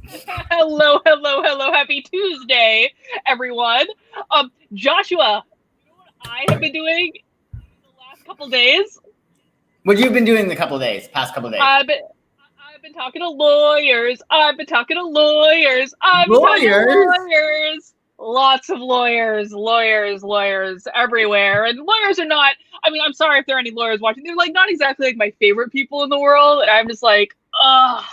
Hello, hello, hello. Happy Tuesday, everyone. Joshua, you know what I have been doing the last couple days? What you've been doing the past couple days? I've been talking to lawyers. I've been talking to lawyers. I've been talking to Lawyers? lawyers. Lots of lawyers everywhere. And lawyers are not, I mean, I'm sorry if there are any lawyers watching. They're like not exactly like my favorite people in the world. And I'm just like, ugh.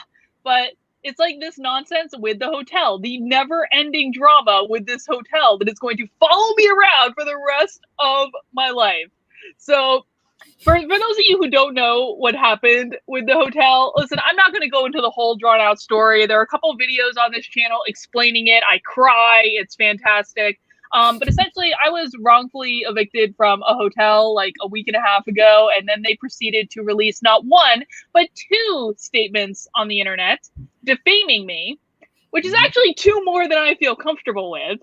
But it's like this nonsense with the hotel, the never ending drama with this hotel that is going to follow me around for the rest of my life. So for those of you who don't know what happened with the hotel, listen, I'm not going to go into the whole drawn out story. There are a couple of videos on this channel explaining it. I cry. It's fantastic. But essentially, I was wrongfully evicted from a hotel like a week and a half ago, and then they proceeded to release not one, but two statements on the internet defaming me, which is actually two more than I feel comfortable with.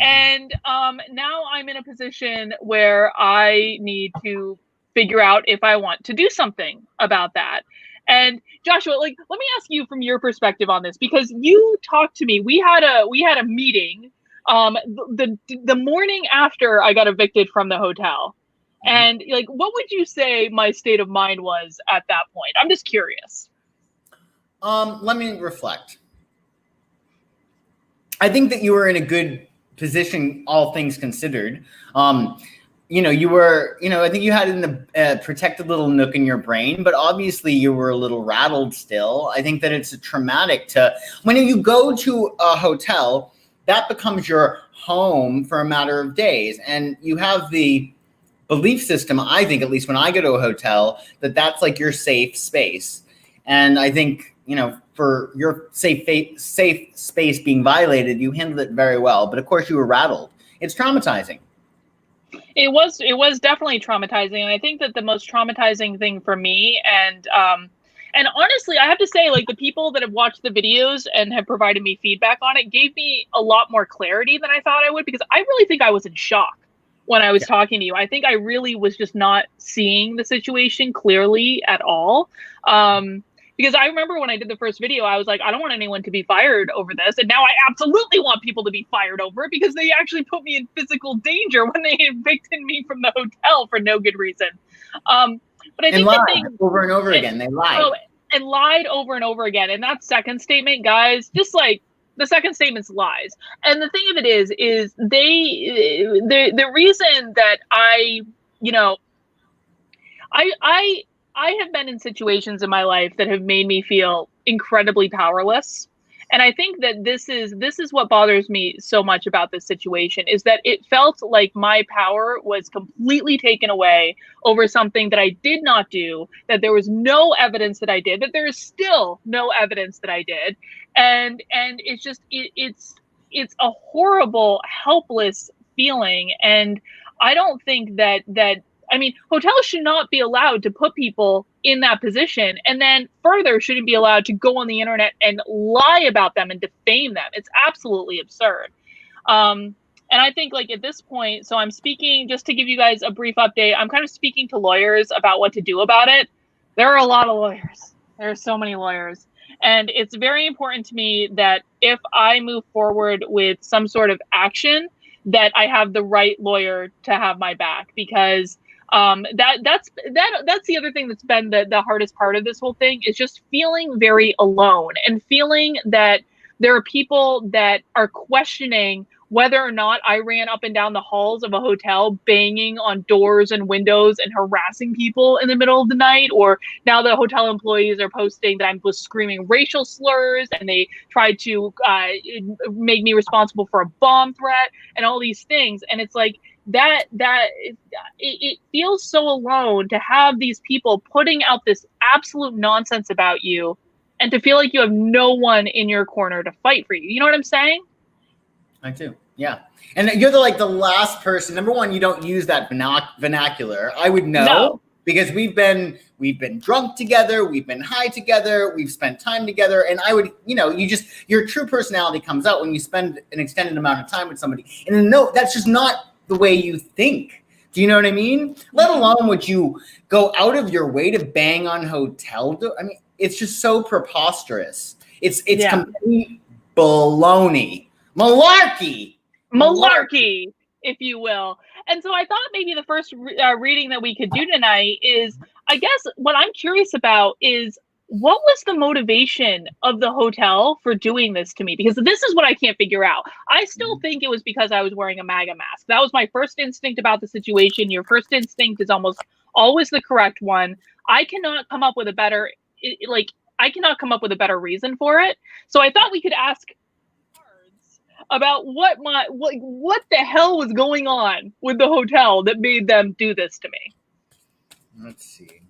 And now I'm in a position where I need to figure out if I want to do something about that. And Joshua, like, let me ask you from your perspective on this, because you talked to me. We had a meeting the morning after I got evicted from the hotel. And like, what would you say my state of mind was at that point? I'm just curious. Let me reflect. I think that you were in a good position, all things considered. You were, I think you had in the protected little nook in your brain, but obviously you were a little rattled still. I think that it's traumatic when you go to a hotel, that becomes your home for a matter of days. And you have the belief system, I think, at least when I go to a hotel, that's like your safe space. And I think, for your safe space being violated, you handled it very well. But of course you were rattled. It's traumatizing. It was definitely traumatizing. And I think that the most traumatizing thing for me, and honestly, I have to say, like, the people that have watched the videos and have provided me feedback on it gave me a lot more clarity than I thought I would, because I really think I was in shock when I was talking to you. I think I really was just not seeing the situation clearly at all. Because I remember when I did the first video, I was like, I don't want anyone to be fired over this. And now I absolutely want people to be fired over it, because they actually put me in physical danger when they evicted me from the hotel for no good reason. But I think lied over and over again. They lied. Oh, and lied over and over again. And that second statement, guys, just like the second statement's lies. And the thing of it is the reason that I have been in situations in my life that have made me feel incredibly powerless. And I think that this is what bothers me so much about this situation, is that it felt like my power was completely taken away over something that I did not do, that there was no evidence that I did, that there is still no evidence that I did. And it's just, it's a horrible, helpless feeling. And I don't think that I mean, hotels should not be allowed to put people in that position, and then further shouldn't be allowed to go on the internet and lie about them and defame them. It's absolutely absurd. And I think, like, at this point, so I'm speaking, just to give you guys a brief update, I'm kind of speaking to lawyers about what to do about it. There are a lot of lawyers. There are so many lawyers. And it's very important to me that if I move forward with some sort of action, that I have the right lawyer to have my back, because that's the other thing that's been the hardest part of this whole thing, is just feeling very alone, and feeling that there are people that are questioning whether or not I ran up and down the halls of a hotel banging on doors and windows and harassing people in the middle of the night, or now the hotel employees are posting that I was screaming racial slurs and they tried to make me responsible for a bomb threat and all these things. And it's like, it feels so alone to have these people putting out this absolute nonsense about you, and to feel like you have no one in your corner to fight for you. You know what I'm saying? I do. Yeah. And you're the last person. Number one, you don't use that vernacular. I would know. No. Because we've been drunk together, we've been high together, we've spent time together, and I would, your true personality comes out when you spend an extended amount of time with somebody. And no, that's just not the way you think. Do you know what I mean? Let alone would you go out of your way to bang on hotel doors. I mean, it's just so preposterous. It's complete baloney. Malarkey, if you will. And so I thought maybe the first reading that we could do tonight is, I guess what I'm curious about is, what was the motivation of the hotel for doing this to me? Because this is what I can't figure out. I still think it was because I was wearing a MAGA mask. That was my first instinct about the situation. Your first instinct is almost always the correct one. I cannot come up with a better, reason for it. So I thought we could ask about what the hell was going on with the hotel that made them do this to me. Let's see.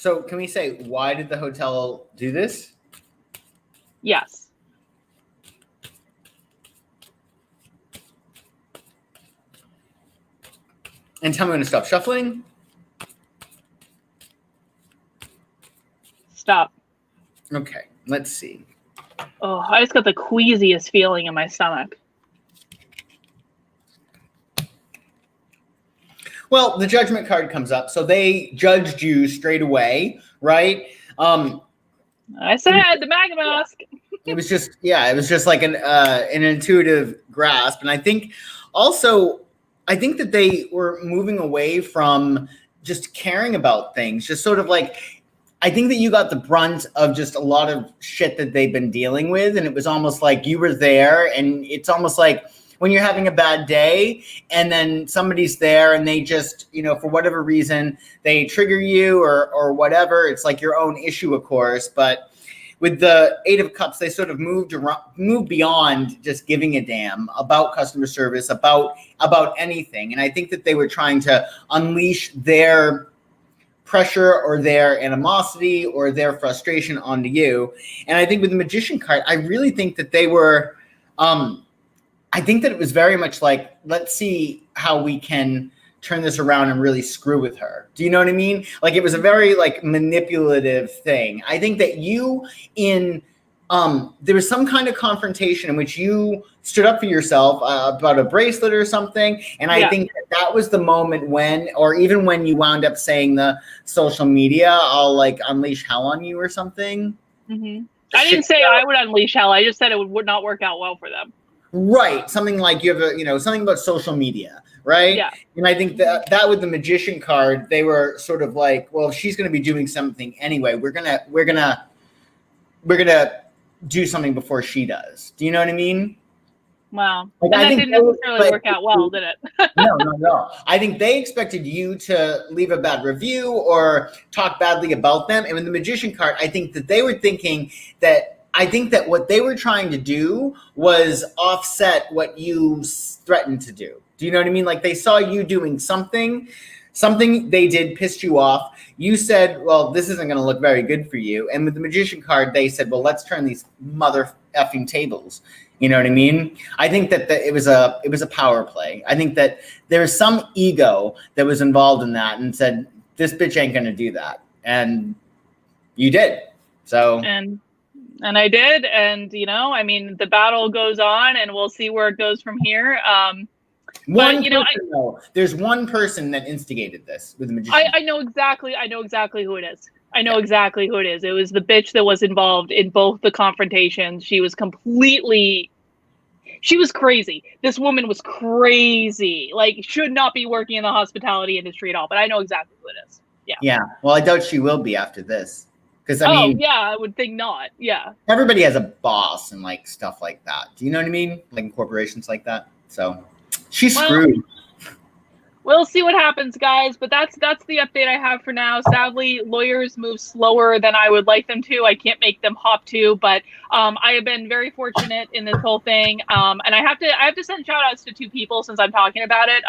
So can we say, why did the hotel do this? Yes. And tell me when to stop shuffling. Stop. Okay, let's see. Oh, I just got the queasiest feeling in my stomach. Well, the judgment card comes up, so they judged you straight away, right? I said the MAGA mask. It was just like an intuitive grasp, and I think that they were moving away from just caring about things, just sort of like, I think that you got the brunt of just a lot of shit that they've been dealing with, and it was almost like you were there, and it's almost like when you're having a bad day and then somebody's there and they just, for whatever reason, they trigger you or whatever. It's like your own issue, of course. But with the Eight of Cups, they sort of moved beyond just giving a damn about customer service, about anything. And I think that they were trying to unleash their pressure or their animosity or their frustration onto you. And I think with the Magician card, I really think that they were, I think that it was very much like, let's see how we can turn this around and really screw with her. Do you know what I mean? Like, it was a very manipulative thing. I think that there was some kind of confrontation in which you stood up for yourself about a bracelet or something. And I think that was the moment when, or even when you wound up saying the social media, I'll unleash hell on you or something. Mm-hmm. I didn't say I would unleash hell. I just said it would not work out well for them. Right. Something like you have something about social media, right? Yeah. And I think that with the Magician card, they were sort of like, well, if she's going to be doing something anyway, we're going to do something before she does. Do you know what I mean? Wow. And that didn't necessarily work out well, did it? No. I think they expected you to leave a bad review or talk badly about them. And with the Magician card, I think that they were thinking that, what they were trying to do was offset what you threatened to do. Do you know what I mean? Like, they saw you doing something they did pissed you off. You said, well, this isn't going to look very good for you. And with the Magician card, they said, well, let's turn these mother effing tables. You know what I mean? I think that it was a power play. I think that there was some ego that was involved in that and said, this bitch ain't going to do that. And you did. So. And I did. And, the battle goes on and we'll see where it goes from here. There's one person that instigated this with the Magician. I know exactly who it is. Exactly who it is. It was the bitch that was involved in both the confrontations. She was crazy. This woman was crazy. Should not be working in the hospitality industry at all. But I know exactly who it is. Yeah. Yeah. Well, I doubt she will be after this. Because I would think not. Yeah. Everybody has a boss and stuff like that. Do you know what I mean? Like in corporations like that. So she's screwed. We'll see what happens, guys. But that's the update I have for now. Sadly, lawyers move slower than I would like them to. I can't make them hop to, but I have been very fortunate in this whole thing. And I have to send shout outs to two people since I'm talking about it.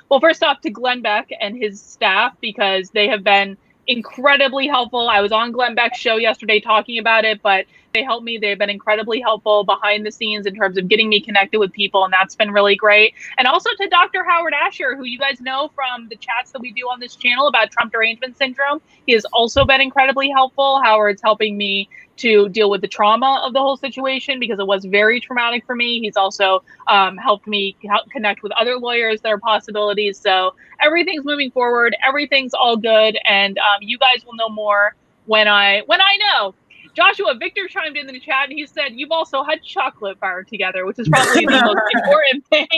Well, first off to Glenn Beck and his staff, because they have been incredibly helpful. I was on Glenn Beck's show yesterday talking about it, but they helped me. They've been incredibly helpful behind the scenes in terms of getting me connected with people, and that's been really great. And also to Dr. Howard Asher, who you guys know from the chats that we do on this channel about Trump derangement syndrome. He has also been incredibly helpful. Howard's helping me to deal with the trauma of the whole situation because it was very traumatic for me. He's also helped me connect with other lawyers. There are possibilities. So everything's moving forward. Everything's all good. And you guys will know more when I know. Joshua, Victor chimed in the chat and he said, you've also had chocolate bar together, which is probably the most important thing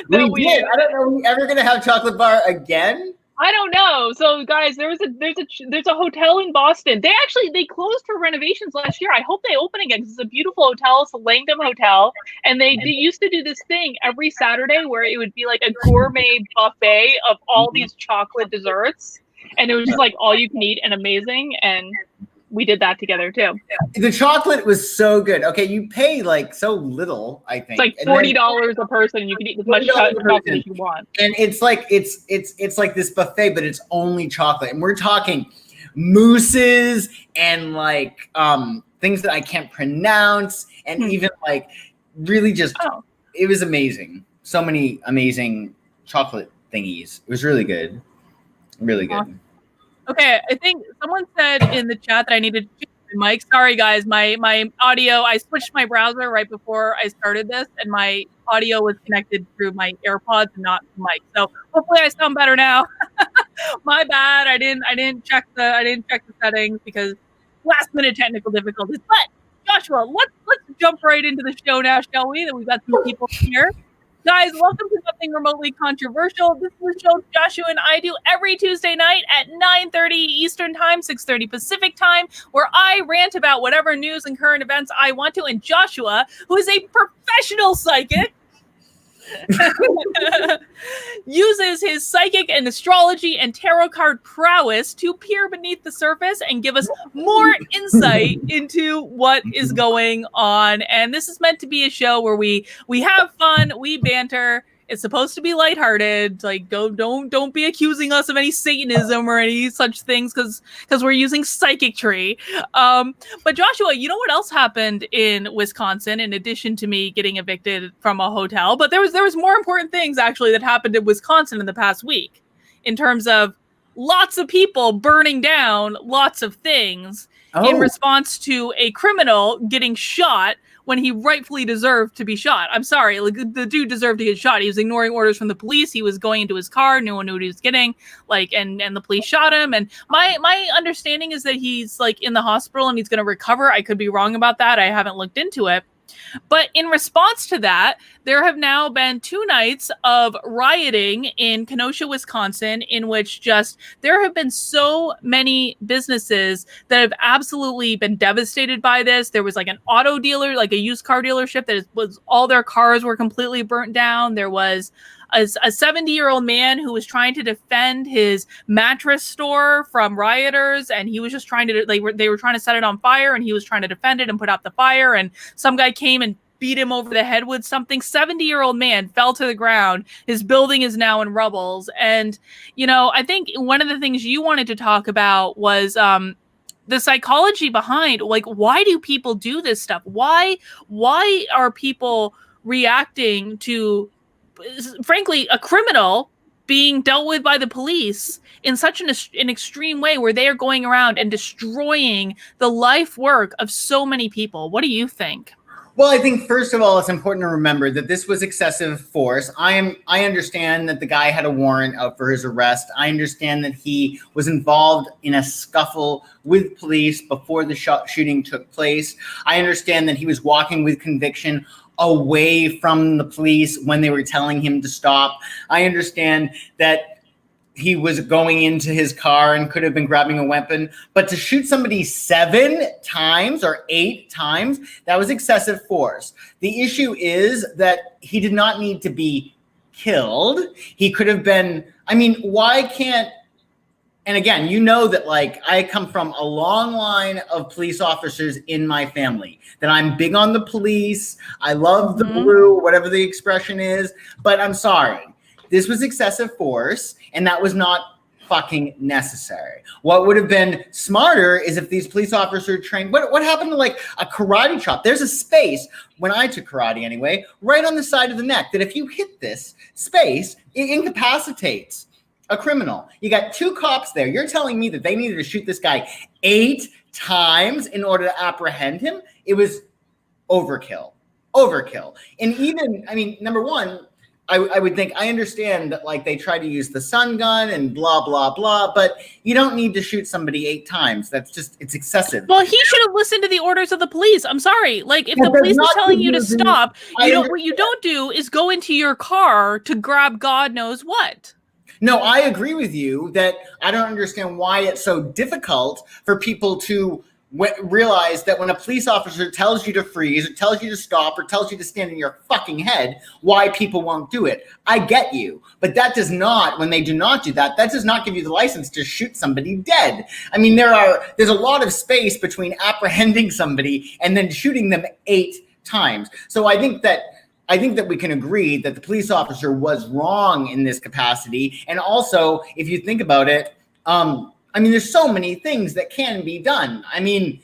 that we did. I don't know. Are we ever gonna have chocolate bar again? I don't know. So guys, there's a hotel in Boston. They closed for renovations last year. I hope they open again because it's a beautiful hotel. It's a Langdon Hotel, and they used to do this thing every Saturday where it would be like a gourmet buffet of all these chocolate desserts, and it was just like all you can eat and amazing. And we did that together too. The chocolate was so good. Okay, you pay like so little, I think. It's like $40 a person. You can eat as much chocolate as you want. And it's like it's like this buffet, but it's only chocolate. And we're talking mousses and like things that I can't pronounce, and even like really just it was amazing. So many amazing chocolate thingies. It was really good. Really good. Awesome. Okay, I think someone said in the chat that I needed to change my mic. Sorry, guys, my audio. I switched my browser right before I started this, and my audio was connected through my AirPods and not the mic. So hopefully, I sound better now. My bad. I didn't check the settings because last minute technical difficulties. But Joshua, let's jump right into the show now, shall we? That we've got some people here. Guys, welcome to Something Remotely Controversial. This is the show Joshua and I do every Tuesday night at 9:30 Eastern Time, 6:30 Pacific Time, where I rant about whatever news and current events I want to. And Joshua, who is a professional psychic, uses his psychic and astrology and tarot card prowess to peer beneath the surface and give us more insight into what is going on. And this is meant to be a show where we have fun, we banter. It's supposed to be lighthearted. Like, don't be accusing us of any Satanism or any such things because we're using psychicry. But Joshua, you know what else happened in Wisconsin in addition to me getting evicted from a hotel? But there was more important things actually that happened in Wisconsin in the past week, in terms of lots of people burning down lots of things in response to a criminal getting shot when he rightfully deserved to be shot. I'm sorry, like, the dude deserved to get shot. He was ignoring orders from the police. He was going into his car. No one knew what he was getting. Like, and the police shot him. And my understanding is that he's like in the hospital and he's going to recover. I could be wrong about that. I haven't looked into it. But in response to that, there have now been 2 nights of rioting in Kenosha, Wisconsin, in which there have been so many businesses that have absolutely been devastated by this. There was like an auto dealer, like a used car dealership was all their cars were completely burnt down. There was a 70-year-old man who was trying to defend his mattress store from rioters, and he was just trying to, they were trying to set it on fire, and he was trying to defend it and put out the fire, and some guy came and beat him over the head with something. 70-year-old man fell to the ground. His building is now in rubbles. And, you know, I think one of the things you wanted to talk about was the psychology behind, like, why do people do this stuff? Why are people reacting to, frankly, a criminal being dealt with by the police in such an extreme way, where they are going around and destroying the life work of so many people? What do you think? Well, I think first of all, it's important to remember that this was excessive force. I understand that the guy had a warrant out for his arrest. I understand that he was involved in a scuffle with police before the shooting took place. I understand that he was walking with conviction away from the police when they were telling him to stop. I understand that he was going into his car and could have been grabbing a weapon, but to shoot somebody 7 times or 8 times, that was excessive force. The issue is that he did not need to be killed. He could have been, I mean, why can't, and again, you know that, like, I come from a long line of police officers in my family, that I'm big on the police. I love the blue, whatever the expression is, but I'm sorry. This was excessive force, and that was not fucking necessary. What would have been smarter is if these police officers trained, what happened to like a karate chop? There's a space, when I took karate anyway, right on the side of the neck, that if you hit this space, it incapacitates a criminal. You got 2 cops there. You're telling me that they needed to shoot this guy 8 times in order to apprehend him? It was overkill. And even, I mean, number one, I would think, I understand that like they try to use the sun gun and blah, blah, blah, but you don't need to shoot somebody 8 times. That's just, it's excessive. Well, he should have listened to the orders of the police. I'm sorry. Like, if the police is telling you to stop, what you don't do is go into your car to grab God knows what. No, I agree with you that I don't understand why it's so difficult for people to realize that when a police officer tells you to freeze or tells you to stop or tells you to stand in your fucking head, why people won't do it. I get you, but that does not, when they do not do that, that does not give you the license to shoot somebody dead. I mean, there's a lot of space between apprehending somebody and then shooting them 8 times. So I think that we can agree that the police officer was wrong in this capacity. And also, if you think about it, I mean, there's so many things that can be done. I mean,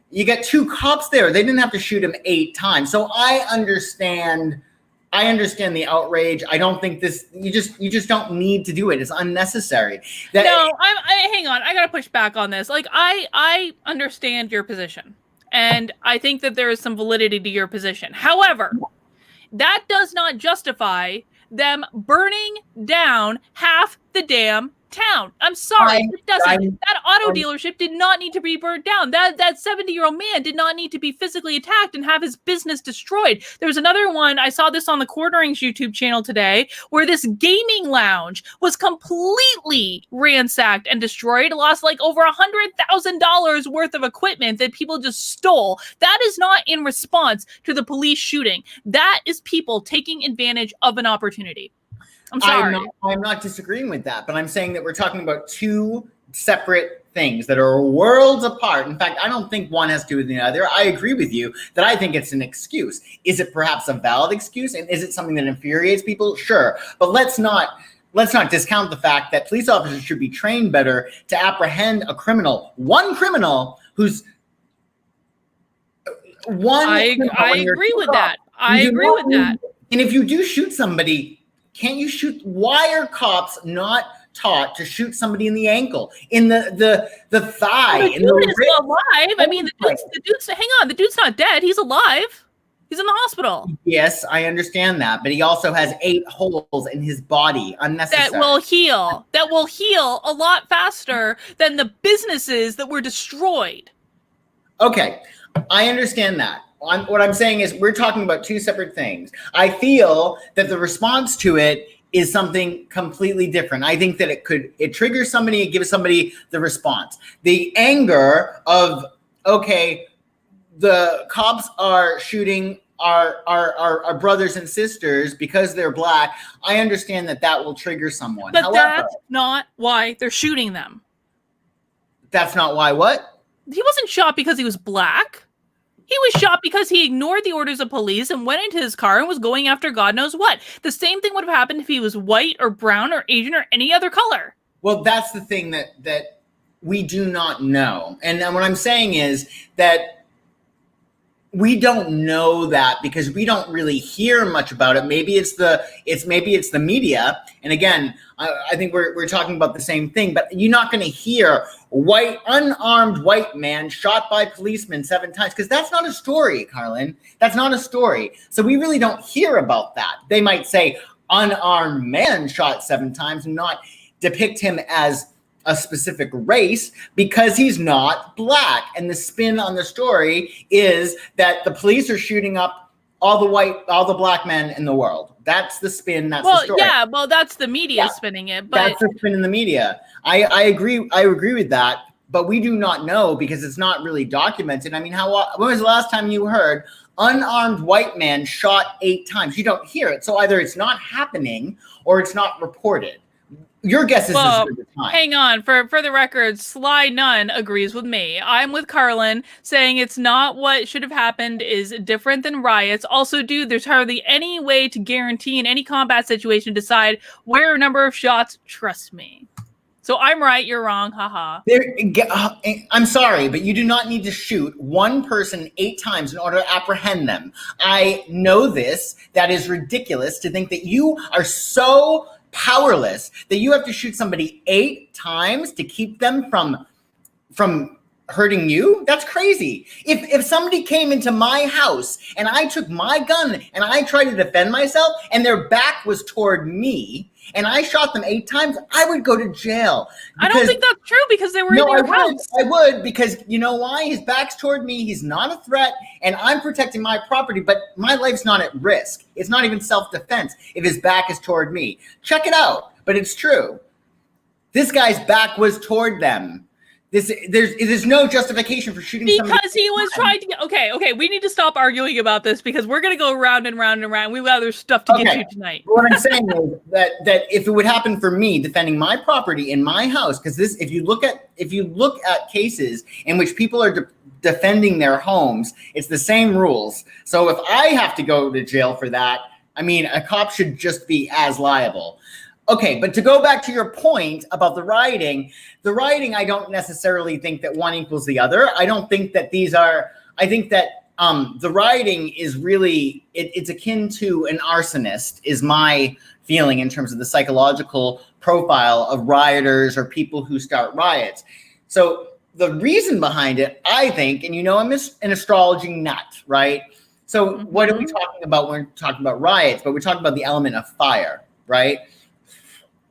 you got 2 cops there. They didn't have to shoot him 8 times. So I understand the outrage. I don't think you just don't need to do it. It's unnecessary. Hang on. I got to push back on this. Like, I understand your position. And I think that there is some validity to your position. However, that does not justify them burning down half the damn town. I'm sorry, it doesn't. That auto dealership did not need to be burnt down. That 70-year-old man did not need to be physically attacked and have his business destroyed. There was another one, I saw this on the Quarterings YouTube channel today, where this gaming lounge was completely ransacked and destroyed, lost like over $100,000 worth of equipment that people just stole. That is not in response to the police shooting. That is people taking advantage of an opportunity. I'm sorry. I'm not disagreeing with that, but I'm saying that we're talking about 2 separate things that are worlds apart. In fact, I don't think one has to do with the other. I agree with you that I think it's an excuse. Is it perhaps a valid excuse? And is it something that infuriates people? Sure. But let's not discount the fact that police officers should be trained better to apprehend a criminal. One criminal who's one. I agree with that. I agree with that. And if you do shoot somebody, can't you shoot? Why are cops not taught to shoot somebody in the ankle, in the thigh? The dude is alive. I mean, the dude's hang on. The dude's not dead. He's alive. He's in the hospital. Yes, I understand that, but he also has 8 holes in his body, unnecessary. That will heal. That will heal a lot faster than the businesses that were destroyed. Okay, I understand that. What I'm saying is we're talking about 2 separate things. I feel that the response to it is something completely different. I think that it triggers somebody, it gives somebody the response. The anger of, okay, the cops are shooting our brothers and sisters because they're black. I understand that will trigger someone. But that's not why they're shooting them. That's not why what? He wasn't shot because he was black. He was shot because he ignored the orders of police and went into his car and was going after God knows what. The same thing would have happened if he was white or brown or Asian or any other color. Well, that's the thing that we do not know. And what I'm saying is that we don't know that because we don't really hear much about it. Maybe it's the media. And again, I think we're talking about the same thing, but you're not going to hear unarmed white man shot by policemen 7 times because that's not a story, Carlin. That's not a story. So we really don't hear about that. They might say unarmed man shot 7 times and not depict him as a specific race because he's not black. And the spin on the story is that the police are shooting up all the black men in the world. That's the spin. That's the story. Yeah, well, that's the media spinning it. But that's the spin in the media. I agree with that, but we do not know because it's not really documented. I mean, when was the last time you heard unarmed white man shot 8 times? You don't hear it. So either it's not happening or it's not reported. Your guess is as good as mine. Hang on. For the record, Sly Nunn agrees with me. I'm with Carlin, saying it's not what should have happened is different than riots. Also, dude, there's hardly any way to guarantee in any combat situation decide where a number of shots. Trust me. So I'm right, you're wrong. Haha. I'm sorry, but you do not need to shoot one person 8 times in order to apprehend them. I know this. That is ridiculous to think that you are so powerless that you have to shoot somebody 8 times to keep them from hurting you? That's crazy. If somebody came into my house and I took my gun and I tried to defend myself and their back was toward me and I shot them 8 times, I would go to jail. I don't think that's true because they were in your house. I would, because you know why? His back's toward me. He's not a threat, and I'm protecting my property, but my life's not at risk. It's not even self-defense if his back is toward me. Check it out. But it's true. This guy's back was toward them. There's no justification for shooting somebody. Because he was trying to get... Okay, we need to stop arguing about this because we're going to go round and round and round. We've got other stuff to get to tonight. What I'm saying is that if it would happen for me defending my property in my house, because if you look at cases in which people are defending their homes, it's the same rules. So if I have to go to jail for that, I mean, a cop should just be as liable. Okay, but to go back to your point about the rioting, I don't necessarily think that one equals the other. I don't think that I think that the rioting is really, it's akin to an arsonist, is my feeling in terms of the psychological profile of rioters or people who start riots. So the reason behind it, I think, and I'm an astrology nut, right? So what are we talking about when we're talking about riots? But we're talking about the element of fire, right?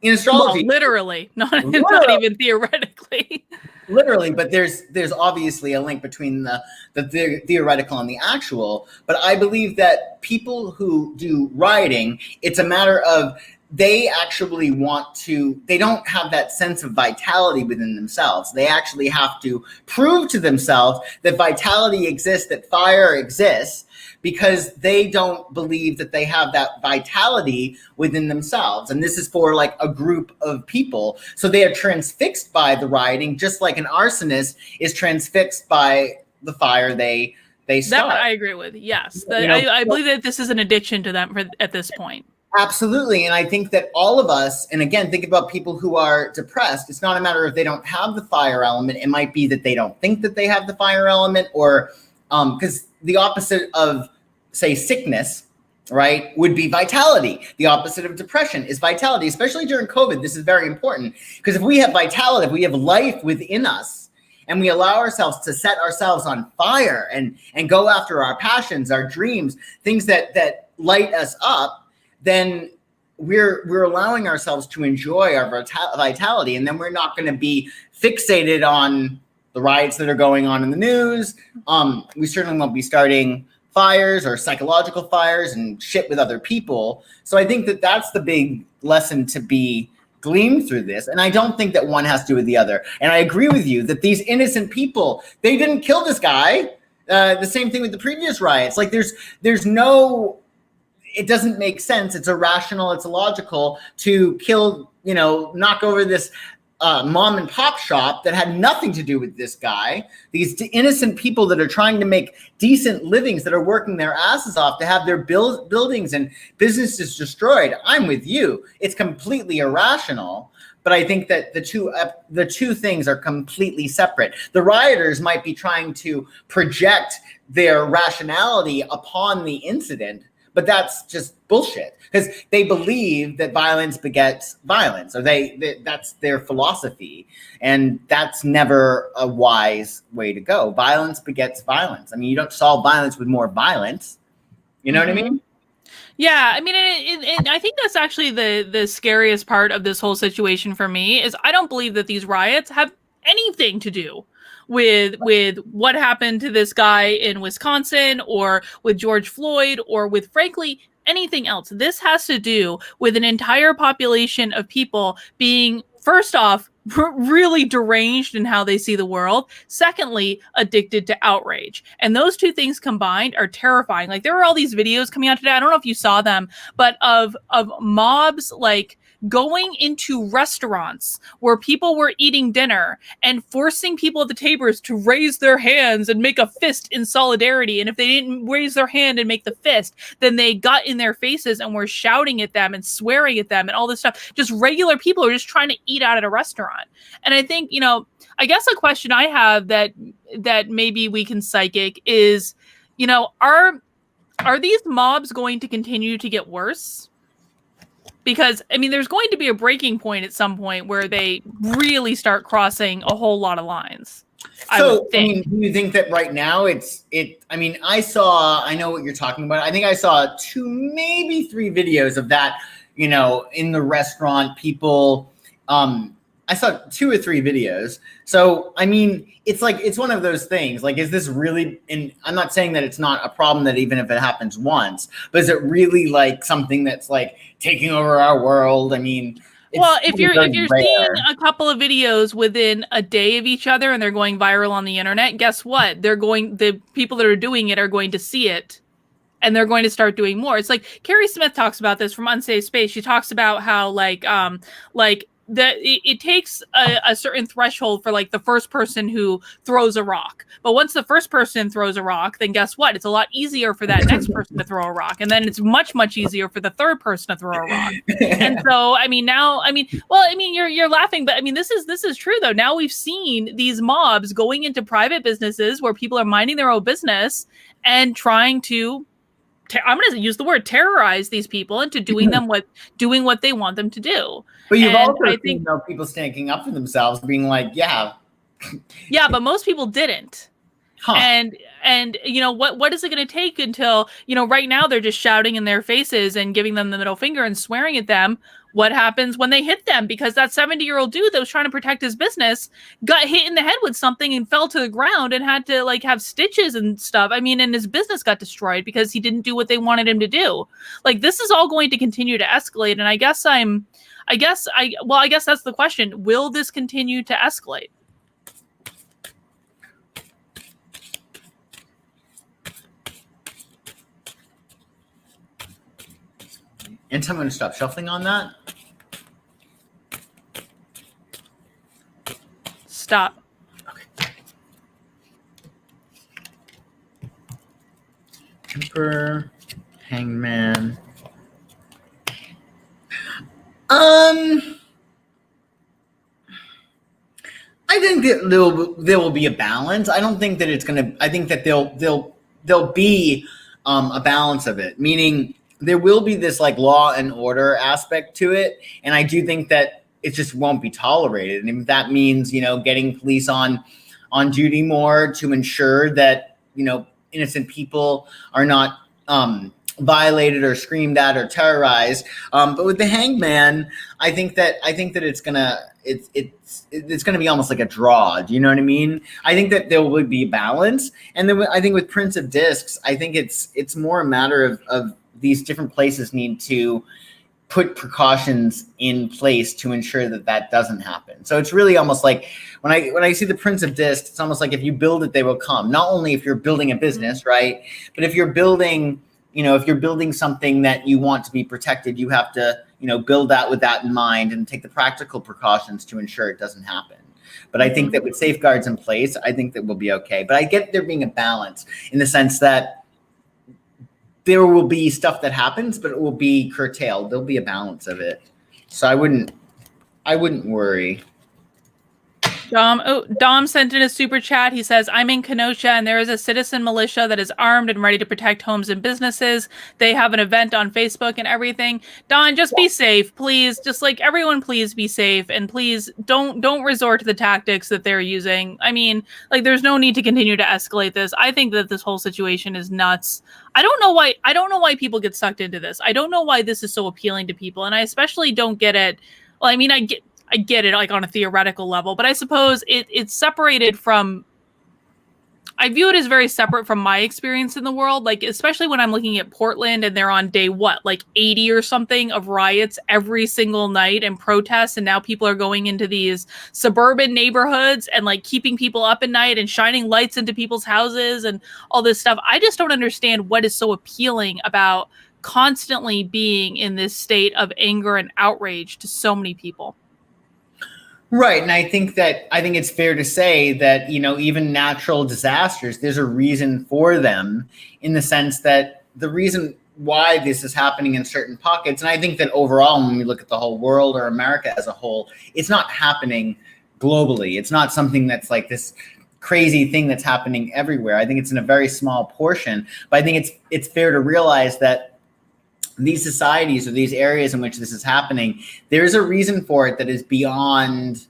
In astrology, well, literally, not even theoretically. Literally, but there's obviously a link between the theoretical and the actual. But I believe that people who do rioting, it's a matter of they actually they don't have that sense of vitality within themselves. They actually have to prove to themselves that vitality exists, that fire exists, because they don't believe that they have that vitality within themselves. And this is for like a group of people. So they are transfixed by the rioting, just like an arsonist is transfixed by the fire they start. That I agree with, yes. I believe that this is an addiction to them at this point. Absolutely. And I think that all of us, and again, think about people who are depressed. It's not a matter of they don't have the fire element. It might be that they don't think that they have the fire element, or because the opposite of, say, sickness, right, would be vitality. The opposite of depression is vitality, especially during COVID. This is very important because if we have vitality, if we have life within us, and we allow ourselves to set ourselves on fire and go after our passions, our dreams, things that light us up, then we're allowing ourselves to enjoy our vitality, and then we're not going to be fixated on the riots that are going on in the news. We certainly won't be starting fires or psychological fires and shit with other people. So I think that that's the big lesson to be gleaned through this. And I don't think that one has to do with the other. And I agree with you that these innocent people, they didn't kill this guy. The same thing with the previous riots. Like there's no... It doesn't make sense. It's irrational. It's illogical to kill, knock over this mom and pop shop that had nothing to do with this guy. These innocent people that are trying to make decent livings, that are working their asses off to have their buildings and businesses destroyed. I'm with you. It's completely irrational. But I think that the two things are completely separate. The rioters might be trying to project their rationality upon the incident, but that's just bullshit because they believe that violence begets violence, or that's their philosophy. And that's never a wise way to go. Violence begets violence. I mean, you don't solve violence with more violence. You know what I mean? Yeah, I mean, I think that's actually the scariest part of this whole situation for me is I don't believe that these riots have anything to do with what happened to this guy in Wisconsin or with George Floyd or with, frankly, anything else. This has to do with an entire population of people being, first off, really deranged in how they see the world. Secondly, addicted to outrage. And those two things combined are terrifying. Like there were all these videos coming out today. I don't know if you saw them, but of mobs like going into restaurants where people were eating dinner and forcing people at the tables to raise their hands and make a fist in solidarity. And if they didn't raise their hand and make the fist, then they got in their faces and were shouting at them and swearing at them and all this stuff. Just regular people are just trying to eat out at a restaurant. And I think, I guess a question I have that maybe we can psychic is, are these mobs going to continue to get worse? Because, I mean, there's going to be a breaking point at some point where they really start crossing a whole lot of lines. So, I mean, do you think that right now I mean, I know what you're talking about. I think I saw 2, maybe 3 videos of that, you know, in the restaurant, people, I saw 2 or 3 videos. So, I mean, it's like, it's one of those things. Like, is this really, and I'm not saying that it's not a problem that even if it happens once, but is it really like something that's like taking over our world? I mean, well, if you're seeing a couple of videos within a day of each other and they're going viral on the internet, guess what? The people that are doing it are going to see it and they're going to start doing more. It's like Carrie Smith talks about this from Unsafe Space. She talks about how it takes a certain threshold for like the first person who throws a rock. But once the first person throws a rock, then guess what? It's a lot easier for that next person to throw a rock. And then it's much, much easier for the third person to throw a rock. And so, I mean, now, I mean, you're laughing, but I mean, this is true though. Now we've seen these mobs going into private businesses where people are minding their own business and trying to, I'm going to use the word terrorize these people into doing what they want them to do. But you've also seen people standing up for themselves, being like, yeah, but most people didn't. Huh. And you know what is it going to take until, you know, right now they're just shouting in their faces and giving them the middle finger and swearing at them. What happens when they hit them? Because that 70-year-old dude that was trying to protect his business got hit in the head with something and fell to the ground and had to like have stitches and stuff. I mean, and his business got destroyed because he didn't do what they wanted him to do. Like, this is all going to continue to escalate. And I guess that's the question. Will this continue to escalate? And I'm going to stop shuffling on that. Stop. Okay. Emperor, Hangman. I think that there will be a balance. I don't think that it's going to. I think that there'll be a balance of it, meaning there will be this like law and order aspect to it, and I do think that it just won't be tolerated. And if that means, you know, getting police on duty more to ensure that, you know, innocent people are not violated or screamed at or terrorized. But with the hangman, I think that it's gonna be almost like a draw. Do you know what I mean? I think that there will be balance, and then I think with Prince of Discs, I think it's more a matter of these different places need to put precautions in place to ensure that doesn't happen. So it's really almost like when I see the Prince of Discs, it's almost like if you build it, they will come. Not only if you're building a business, right? But if you're building, you know, if you're building something that you want to be protected, you have to, you know, build that with that in mind and take the practical precautions to ensure it doesn't happen. But I think that with safeguards in place, I think that we'll be okay. But I get there being a balance in the sense that there will be stuff that happens, but it will be curtailed. There'll be a balance of it. So I wouldn't worry. Dom sent in a super chat. He says, I'm in Kenosha and there is a citizen militia that is armed and ready to protect homes and businesses. They have an event on Facebook and everything. Don, just be safe, please. Just like everyone, please be safe. And please don't resort to the tactics that they're using. I mean, like, there's no need to continue to escalate this. I think that this whole situation is nuts. I don't know why people get sucked into this. I don't know why this is so appealing to people. And I especially don't get it. Well, I mean, I get it like on a theoretical level, but I suppose it's separated from, I view it as very separate from my experience in the world. Like, especially when I'm looking at Portland and they're on day, like 80 or something of riots every single night and protests. And now people are going into these suburban neighborhoods and like keeping people up at night and shining lights into people's houses and all this stuff. I just don't understand what is so appealing about constantly being in this state of anger and outrage to so many people. Right. And I think it's fair to say that, you know, even natural disasters, there's a reason for them, in the sense that the reason why this is happening in certain pockets. And I think that overall, when we look at the whole world or America as a whole, it's not happening globally. It's not something that's like this crazy thing that's happening everywhere. I think it's in a very small portion, but I think it's fair to realize that these societies or these areas in which this is happening, there's a reason for it that is beyond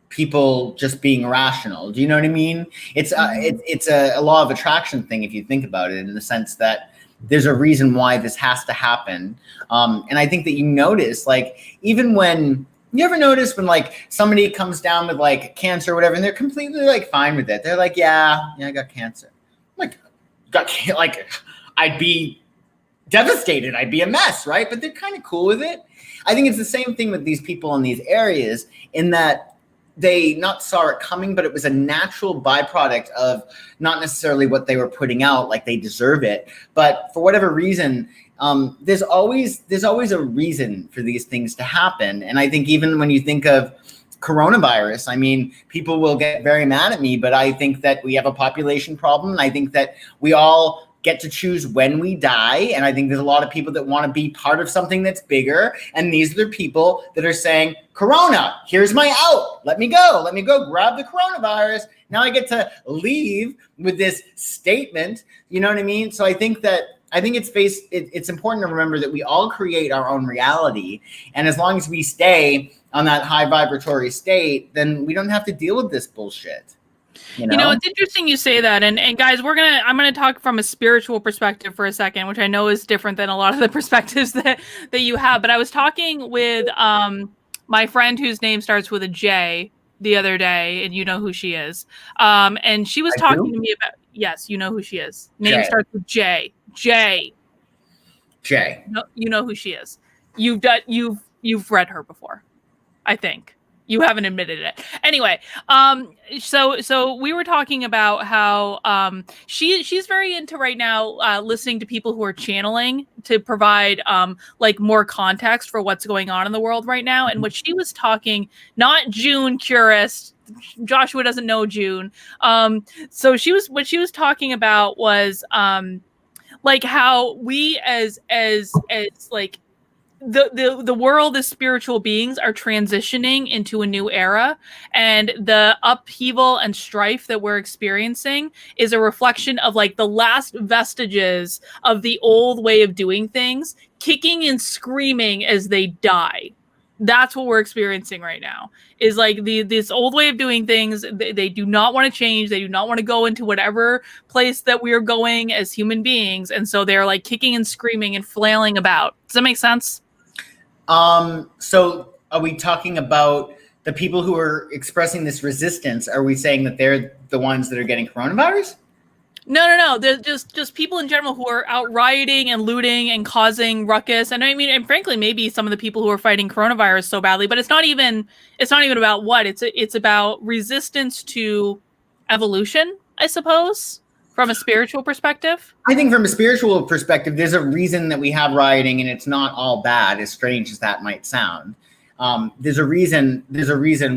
people just being rational. Do you know what I mean? It's a law of attraction thing if you think about it, in the sense that there's a reason why this has to happen. And I think that you notice, like, even when you ever notice when like somebody comes down with like cancer or whatever, and they're completely like fine with it. They're like, yeah, I got cancer. I'm like, I'd be devastated. I'd be a mess, right? But they're kind of cool with it. I think it's the same thing with these people in these areas, in that they not saw it coming, but it was a natural byproduct of not necessarily what they were putting out, like they deserve it. But for whatever reason, there's always a reason for these things to happen. And I think even when you think of coronavirus, I mean, people will get very mad at me, but I think that we have a population problem. And I think that we all get to choose when we die. And I think there's a lot of people that want to be part of something that's bigger. And these are the people that are saying, Corona, here's my out. Let me go grab the coronavirus. Now I get to leave with this statement. You know what I mean? So I think it's important to remember that we all create our own reality. And as long as we stay on that high vibratory state, then we don't have to deal with this bullshit. You know, it's interesting you say that. And guys, I'm gonna talk from a spiritual perspective for a second, which I know is different than a lot of the perspectives that you have. But I was talking with my friend whose name starts with a J the other day, and you know who she is. And she was talking to me about, yes, you know who she is. Name starts with J. No, you know who she is. You've read her before, I think. You haven't admitted it. Anyway, so we were talking about how she's very into right now listening to people who are channeling to provide like more context for what's going on in the world right now. And what she was talking, not June Curist, Joshua doesn't know June. So what she was talking about was like how we as like the world as spiritual beings are transitioning into a new era, and the upheaval and strife that we're experiencing is a reflection of like the last vestiges of the old way of doing things kicking and screaming as they die. That's what we're experiencing right now, is like this old way of doing things. They do not want to change. They do not want to go into whatever place that we are going as human beings. And so they're like kicking and screaming and flailing about. Does that make sense? So are we talking about the people who are expressing this resistance? Are we saying that they're the ones that are getting coronavirus? No. They're just people in general who are out rioting and looting and causing ruckus. And I mean, and frankly, maybe some of the people who are fighting coronavirus so badly, but it's not even about what it's about resistance to evolution, I suppose, from a spiritual perspective. I think from a spiritual perspective, there's a reason that we have rioting, and it's not all bad, as strange as that might sound. There's a reason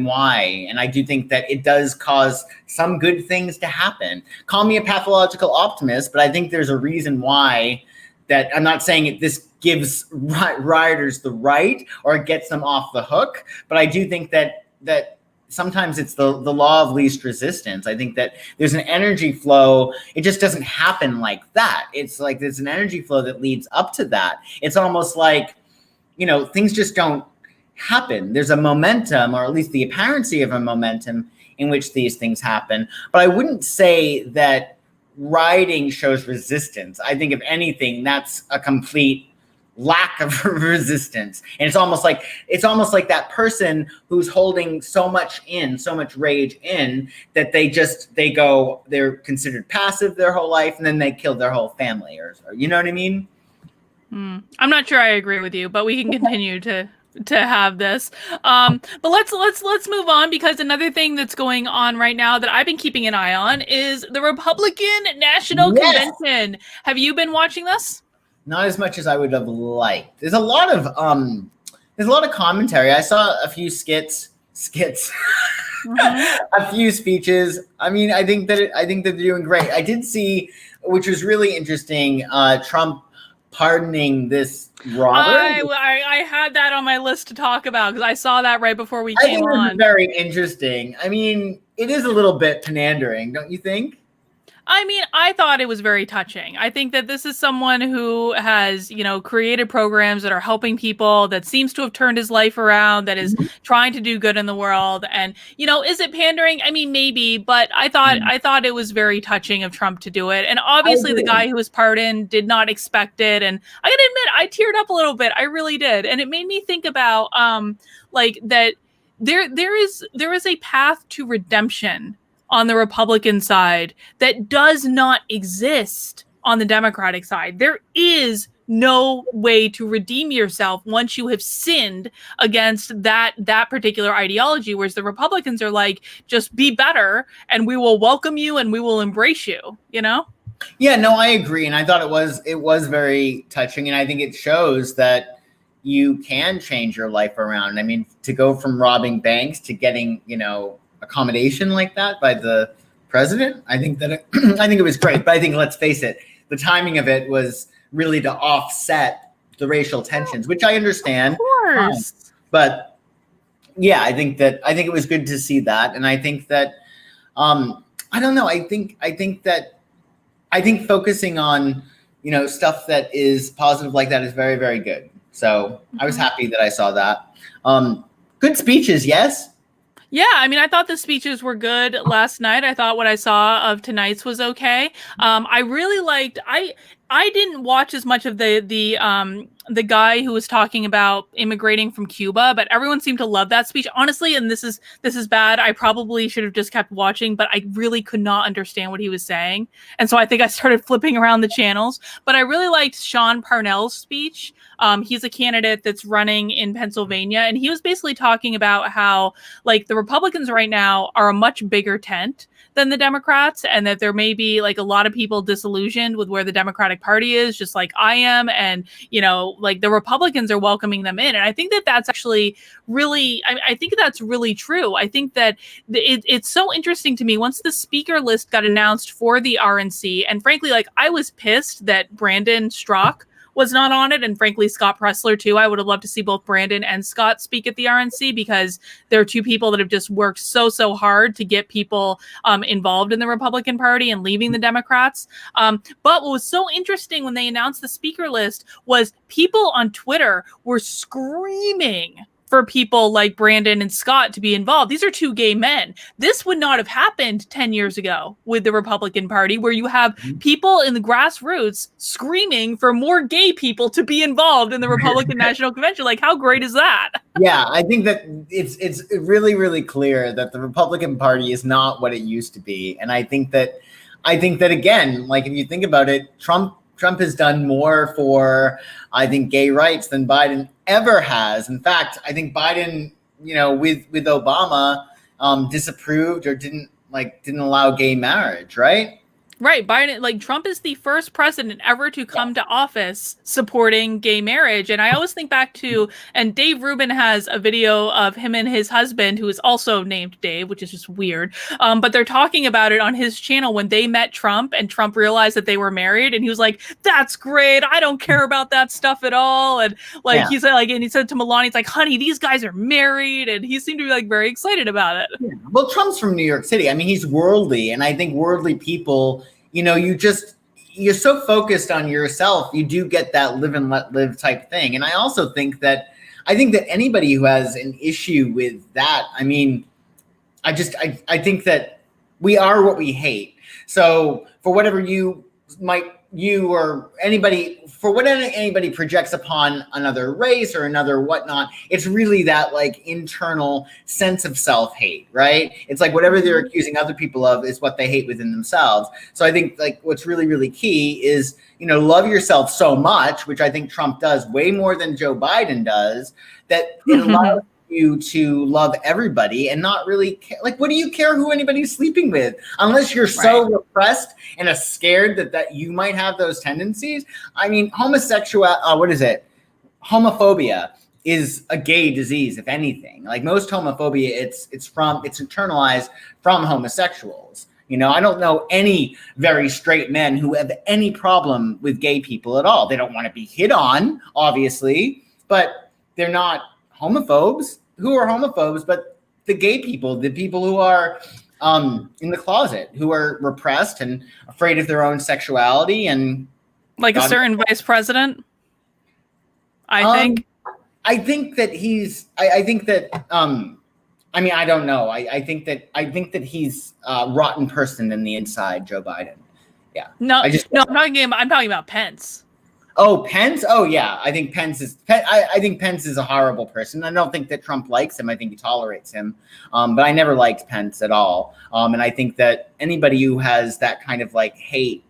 why, and I do think that it does cause some good things to happen. Call me a pathological optimist, but I think there's a reason why. That I'm not saying this gives rioters the right or it gets them off the hook, but I do think that sometimes it's the law of least resistance. I think that there's an energy flow. It just doesn't happen like that. It's like there's an energy flow that leads up to that. It's almost like, things just don't happen. There's a momentum, or at least the apparency of a momentum in which these things happen. But I wouldn't say that rioting shows resistance. I think if anything, that's a complete lack of resistance. And it's almost like that person who's holding so much rage in, that they're considered passive their whole life, and then they kill their whole family, or you know what I mean? I'm not sure I agree with you, but we can continue to have this. But let's move on, because another thing that's going on right now that I've been keeping an eye on is the Republican National Convention. Have you been watching this? Not as much as I would have liked. There's a lot of commentary. I saw a few skits, a few speeches. I mean, I think that they're doing great. I did see, which was really interesting, Trump pardoning this robber. I had that on my list to talk about, because I saw that right before we came on. It was very interesting. I mean, it is a little bit pandering, don't you think? I mean, I thought it was very touching. I think that this is someone who has, created programs that are helping people, that seems to have turned his life around, that is trying to do good in the world. And, is it pandering? I mean, maybe, but I thought it was very touching of Trump to do it. And obviously the guy who was pardoned did not expect it. And I gotta admit, I teared up a little bit. I really did. And it made me think about, that there is a path to redemption on the Republican side that does not exist on the Democratic side. There is no way to redeem yourself once you have sinned against that particular ideology, whereas the Republicans are like, just be better and we will welcome you and we will embrace you, Yeah, no, I agree. And I thought it was very touching. And I think it shows that you can change your life around. I mean, to go from robbing banks to getting, accommodation like that by the president, I think it was great. But I think, let's face it, the timing of it was really to offset the racial tensions, which I understand. Of course. But yeah, I think it was good to see that. And I think that I don't know. I think focusing on, stuff that is positive like that is very, very good. So I was happy that I saw that. Good speeches, yes? Yeah, I mean, I thought the speeches were good last night. I thought what I saw of tonight's was okay. I really liked. I didn't watch as much of the guy who was talking about immigrating from Cuba, but everyone seemed to love that speech. Honestly, and this is bad. I probably should have just kept watching, but I really could not understand what he was saying, and so I think I started flipping around the channels. But I really liked Sean Parnell's speech. He's a candidate that's running in Pennsylvania, and he was basically talking about how, like, the Republicans right now are a much bigger tent than the Democrats, and that there may be like a lot of people disillusioned with where the Democratic Party is, just like I am, and like the Republicans are welcoming them in. And I think that that's actually really, I think that's really true. I think that it's so interesting to me once the speaker list got announced for the RNC, and frankly, like, I was pissed that Brandon Strzok was not on it, and frankly Scott Pressler too. I would have loved to see both Brandon and Scott speak at the RNC, because they're two people that have just worked so hard to get people involved in the Republican Party and leaving the Democrats. But what was so interesting when they announced the speaker list was people on Twitter were screaming for people like Brandon and Scott to be involved. These are two gay men. This would not have happened 10 years ago with the Republican Party, where you have people in the grassroots screaming for more gay people to be involved in the Republican National Convention. Like, how great is that? Yeah, I think that it's really, really clear that the Republican Party is not what it used to be. And I think that again, like, if you think about it, Trump has done more for, I think, gay rights than Biden ever has. In fact, I think Biden, with Obama, disapproved or didn't allow gay marriage, right? Right. Biden, like, Trump is the first president ever to come to office supporting gay marriage. And I always think back to, and Dave Rubin has a video of him and his husband, who is also named Dave, which is just weird. But they're talking about it on his channel when they met Trump, and Trump realized that they were married, and he was like, "That's great. I don't care about that stuff at all." And he said, and he said to Melania, "It's like, honey, these guys are married," and he seemed to be like very excited about it. Yeah. Well, Trump's from New York City. I mean, he's worldly, and I think worldly people, you're so focused on yourself, you do get that live and let live type thing. And I also think that anybody who has an issue with that, I mean, I think that we are what we hate. So for whatever anybody projects upon another race or another whatnot, it's really that, like, internal sense of self-hate, right? It's like whatever they're accusing other people of is what they hate within themselves. So I think, like, what's really, really key is, love yourself so much, which I think Trump does way more than Joe Biden does, that it allows you to love everybody and not really care. Like, what do you care who anybody's sleeping with, unless you're so repressed and are scared that you might have those tendencies? I mean, homophobia is a gay disease, if anything. Like, most homophobia, it's internalized from homosexuals. I don't know any very straight men who have any problem with gay people at all. They don't want to be hit on, obviously, but they're not homophobes. Who are homophobes? But the gay people, the people who are in the closet, who are repressed and afraid of their own sexuality, and like a certain vice president. I think that he's. I think that. I mean, I don't know. I think that he's a rotten person in the inside, Joe Biden. Yeah. No, I'm talking about Pence. Oh, Pence? Oh, yeah. I think Pence is. I think Pence is a horrible person. I don't think that Trump likes him. I think he tolerates him. But I never liked Pence at all. And I think that anybody who has that kind of like hate,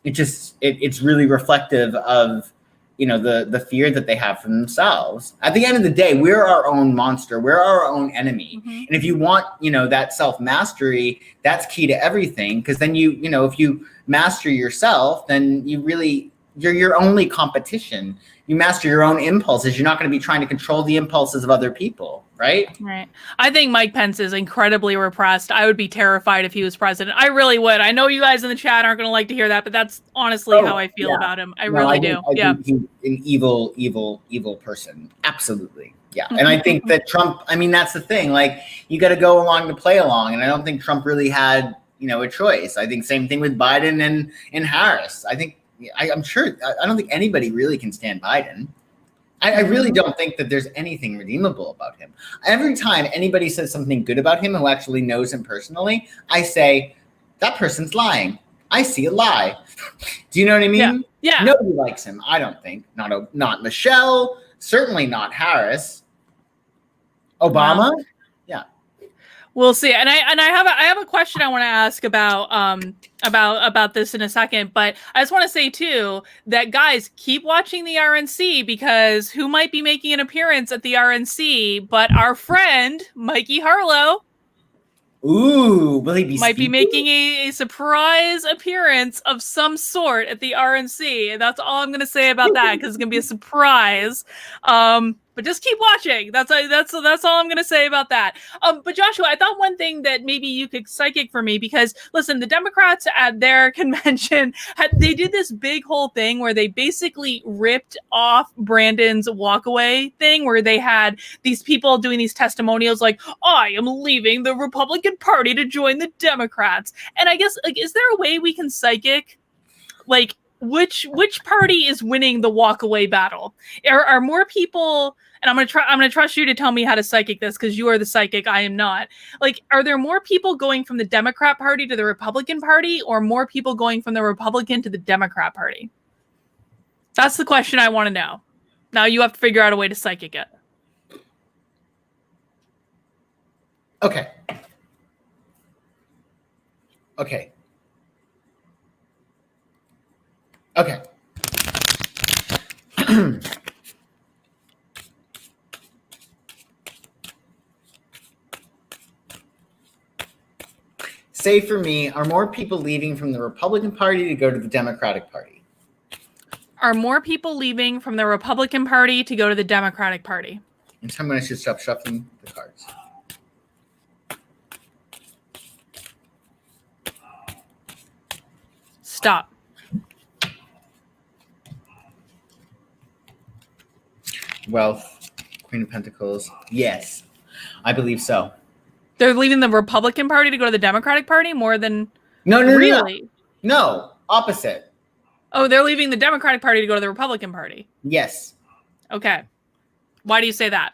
it's really reflective of, the fear that they have for themselves. At the end of the day, we're our own monster. We're our own enemy. Mm-hmm. And if you want, that self-mastery, that's key to everything. Because then if you master yourself, then you're your only competition. You master your own impulses. You're not going to be trying to control the impulses of other people, right? Right. I think Mike Pence is incredibly repressed. I would be terrified if he was president. I really would. I know you guys in the chat aren't going to like to hear that, but that's honestly how I feel about him. I really do. I think he's an evil, evil, evil person. Absolutely. Yeah. And I think that Trump, that's the thing. Like, you got to go along to play along. And I don't think Trump really had, a choice. I think same thing with Biden and Harris. I'm sure, I don't think anybody really can stand Biden. I really don't think that there's anything redeemable about him. Every time anybody says something good about him who actually knows him personally, I say, that person's lying. I see a lie. Do you know what I mean? Yeah. Nobody likes him, I don't think. Not Michelle, certainly not Harris. Obama? No. Yeah. We'll see. And I have a question I want to ask about this in a second, but I just want to say too that guys, keep watching the RNC, because who might be making an appearance at the RNC but our friend Mikey Harlow. Ooh, will he be might be making a surprise appearance of some sort at the RNC. That's all I'm going to say about that, because it's going to be a surprise. But just keep watching. That's all I'm going to say about that. But Joshua, I thought one thing that maybe you could psychic for me, because listen, the Democrats at their convention, they did this big whole thing where they basically ripped off Brandon's walkaway thing, where they had these people doing these testimonials like, I am leaving the Republican Party to join the Democrats. And I guess, like, is there a way we can psychic, like, which party is winning the walkaway battle? Are more people, and I'm gonna trust you to tell me how to psychic this, because you are the psychic, I am not. Like, are there more people going from the Democrat Party to the Republican Party, or more people going from the Republican to the Democrat Party? That's the question I want to know. Now you have to figure out a way to psychic it. Okay. Say for me, are more people leaving from the Republican Party to go to the Democratic Party? Are more people leaving from the Republican Party to go to the Democratic Party? And so I'm going to stop shuffling the cards. Stop. Wealth, Queen of Pentacles. Yes, I believe so. They're leaving the Republican Party to go to the Democratic Party more than... No, really? No, opposite. Oh, they're leaving the Democratic Party to go to the Republican Party. Yes. Okay. Why do you say that?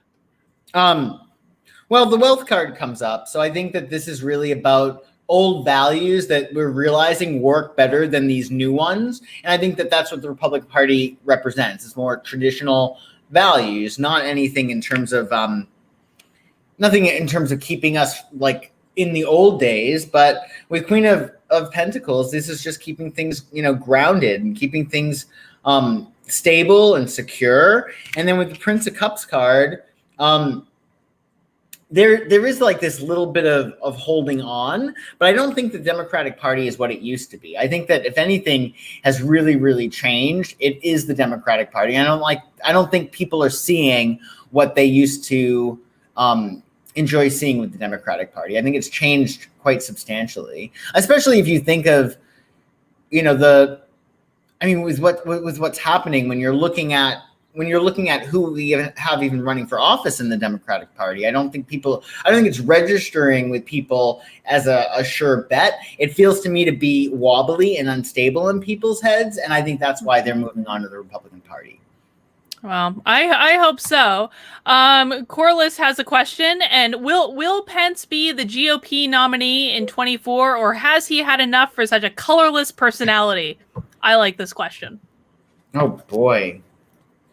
Well, the wealth card comes up, so I think that this is really about old values that we're realizing work better than these new ones, and I think that that's what the Republican Party represents. It's more traditional values, not anything in terms of nothing in terms of keeping us like in the old days, but with Queen of Pentacles, this is just keeping things, grounded and keeping things stable and secure. And then with the Prince of Cups card, there is like this little bit of holding on, but I don't think the Democratic Party is what it used to be. I think that if anything has really, really changed, it is the Democratic Party. I don't think people are seeing what they used to enjoy seeing with the Democratic Party. I think it's changed quite substantially, especially if you think of, with what's happening when you're looking at when you're looking at who we have even running for office in the Democratic Party, I don't think it's registering with people as a sure bet. It feels to me to be wobbly and unstable in people's heads. And I think that's why they're moving on to the Republican Party. Well, I hope so. Corliss has a question, and will Pence be the GOP nominee in 24, or has he had enough for such a colorless personality? I like this question. Oh boy,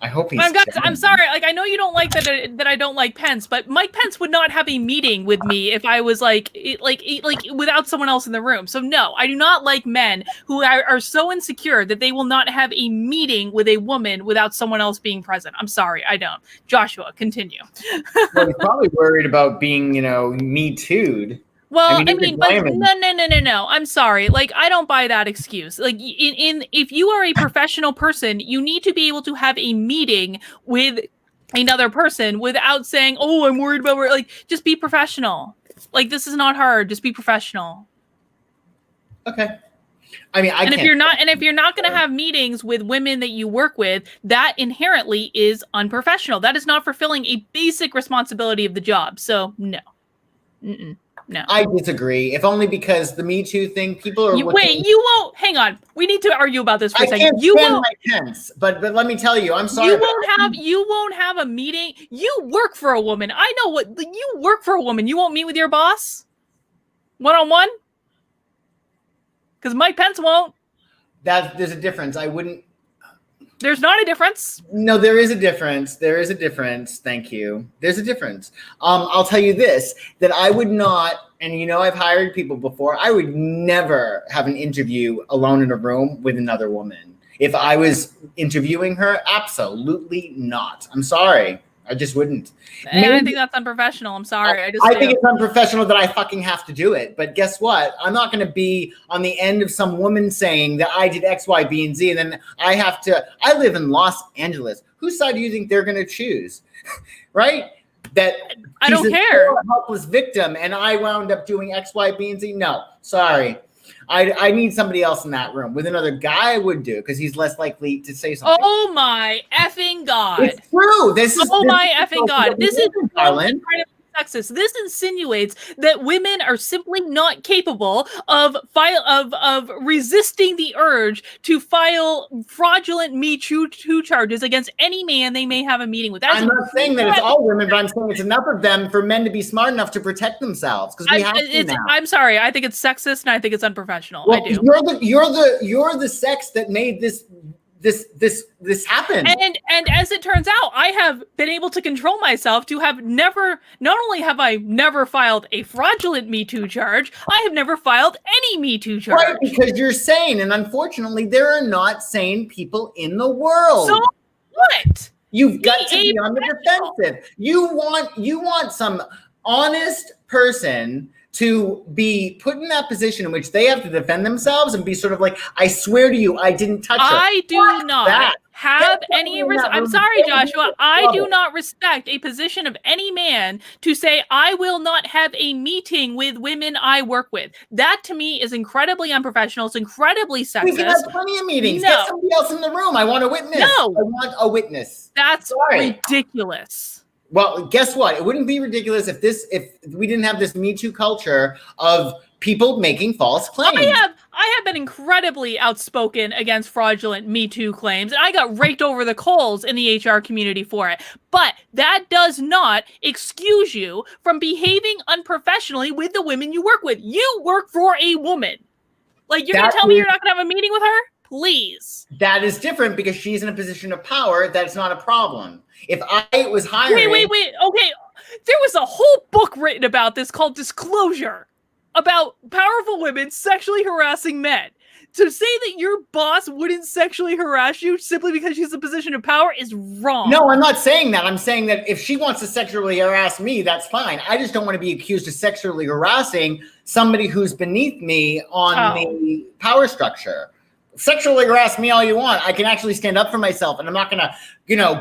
I hope he's. I'm sorry. Like, I know you don't like that I don't like Pence, but Mike Pence would not have a meeting with me if I was like without someone else in the room. So no, I do not like men who are so insecure that they will not have a meeting with a woman without someone else being present. I'm sorry, I don't. Joshua, continue. Well, he's probably worried about being, Me Too'd. Well, but no. I'm sorry. Like, I don't buy that excuse. Like, if you are a professional person, you need to be able to have a meeting with another person without saying, "Oh, I'm worried about," like, just be professional. Like, this is not hard. Just be professional. Okay. I mean, if you're not going to have meetings with women that you work with, that inherently is unprofessional. That is not fulfilling a basic responsibility of the job. So, no. No. I disagree, if only because the Me Too thing, people are. You won't. Hang on. We need to argue about this for a second. You won't. My Pence, but let me tell you, I'm sorry. You won't have a meeting. You work for a woman. I know you work for a woman. You won't meet with your boss one-on-one? Because Mike Pence won't. There's a difference. I wouldn't. There's not a difference. No, there is a difference. Thank you. There's a difference. I'll tell you this, that I would not, and I've hired people before, I would never have an interview alone in a room with another woman. If I was interviewing her, absolutely not. I'm sorry. I just wouldn't. And I think that's unprofessional. I'm sorry. I think it's unprofessional that I fucking have to do it. But guess what? I'm not going to be on the end of some woman saying that I did X, Y, B, and Z. And then I live in Los Angeles. Whose side do you think they're going to choose? Right? That I don't care. A helpless victim and I wound up doing X, Y, B, and Z. No, sorry. I need somebody else in that room. With another guy, I would do, because he's less likely to say something. Oh my effing God. It's true. This is incredibly sexist. This insinuates that women are simply not capable of resisting the urge to file fraudulent Me Too charges against any man they may have a meeting with. I'm not saying that it's all women, but I'm saying it's enough of them for men to be smart enough to protect themselves. Because we have to now. I'm sorry. I think it's sexist and I think it's unprofessional. Well, I do. You're the sex that made this happen. And as it turns out, I have been able to control myself to have not only have I never filed a fraudulent Me Too charge, I have never filed any Me Too charge. Right, because you're sane, and unfortunately, there are not sane people in the world. So what? You've got to be on the defensive. You want some honest person to be put in that position in which they have to defend themselves and be sort of like, I swear to you, I didn't touch her. I do not have any I'm sorry, Joshua. I do not respect a position of any man to say, I will not have a meeting with women I work with. That to me is incredibly unprofessional. It's incredibly sexist. We can have plenty of meetings. No. Get somebody else in the room. I want a witness. No. I want a witness. That's ridiculous. Well, guess what? It wouldn't be ridiculous if we didn't have this Me Too culture of people making false claims. I have been incredibly outspoken against fraudulent Me Too claims, and I got raked over the coals in the HR community for it. But that does not excuse you from behaving unprofessionally with the women you work with. You work for a woman. Like, you're going to tell me you're not going to have a meeting with her? Please. That is different because she's in a position of power. That's not a problem. If I was hiring... Wait. Okay. There was a whole book written about this called Disclosure, about powerful women sexually harassing men. To say that your boss wouldn't sexually harass you simply because she's in a position of power is wrong. No, I'm not saying that. I'm saying that if she wants to sexually harass me, that's fine. I just don't want to be accused of sexually harassing somebody who's beneath me on the power structure. Sexually harass me all you want. I can actually stand up for myself, and I'm not going to,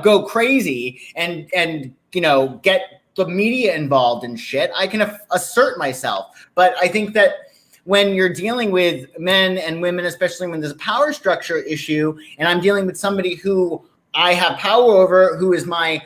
go crazy and get the media involved in shit. I can assert myself. But I think that when you're dealing with men and women, especially when there's a power structure issue, and I'm dealing with somebody who I have power over, who is my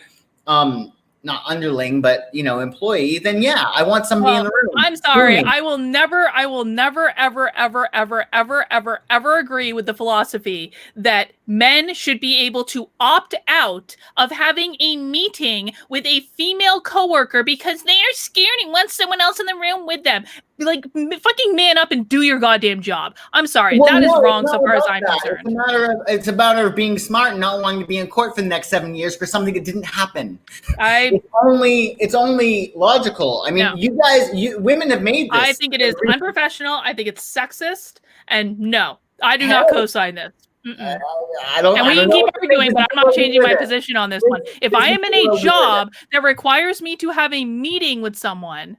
not underling, but employee, then yeah, I want somebody in the room. I'm sorry. I will never, ever, ever, ever, ever, ever, ever agree with the philosophy that men should be able to opt out of having a meeting with a female coworker because they are scared and want someone else in the room with them. Like, fucking man up and do your goddamn job. I'm sorry. That is wrong so far as I'm concerned. It's a matter of being smart and not wanting to be in court for the next 7 years for something that didn't happen. It's only logical. I mean, no. Women have made this. I think it is unprofessional. I think it's sexist. And no, I do not co-sign this. I don't. And we can keep arguing, but I'm not changing my position on this one. If I am in a job that requires me to have a meeting with someone,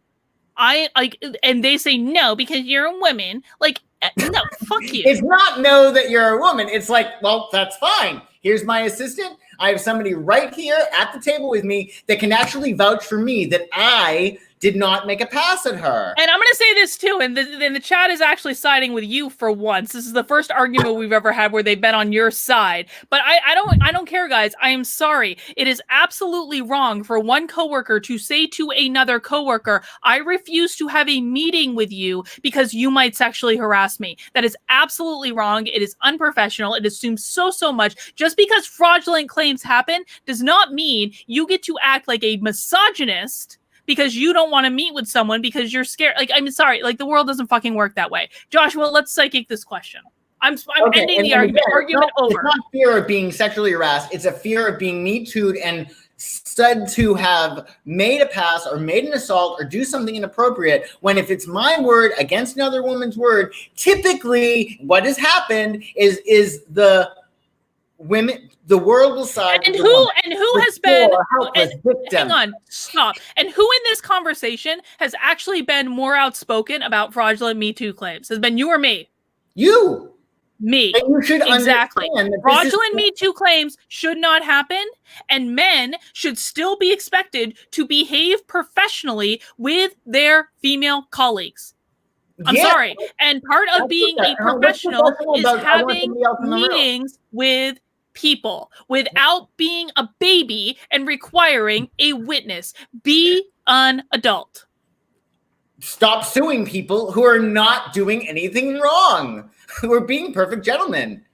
and they say no because you're a woman, like, no, fuck you. It's not no that you're a woman. It's like, well, that's fine. Here's my assistant. I have somebody right here at the table with me that can actually vouch for me that I did not make a pass at her. And I'm going to say this too, and the chat is actually siding with you for once. This is the first argument we've ever had where they've been on your side. But I don't care, guys. I am sorry. It is absolutely wrong for one coworker to say to another coworker, I refuse to have a meeting with you because you might sexually harass me. That is absolutely wrong. It is unprofessional. It assumes so much. Just because fraudulent claims happen does not mean you get to act like a misogynist because you don't want to meet with someone because you're scared. Like, I'm sorry, like, the world doesn't fucking work that way. Joshua, let's psychic this question. I'm ending the argument. Argument over. It's not fear of being sexually harassed. It's a fear of being Me Too'd and said to have made a pass or made an assault or do something inappropriate, when if it's my word against another woman's word, typically what has happened is the world will side. And who has been hang on, stop. And who in this conversation has actually been more outspoken about fraudulent Me Too claims? Has been you or me? You. Me. And you should exactly. Fraudulent Me Too claims should not happen, and men should still be expected to behave professionally with their female colleagues. I'm sorry. And part of being a professional is having meetings with people without being a baby and requiring a witness. Be an adult. Stop suing people who are not doing anything wrong, who are being perfect gentlemen.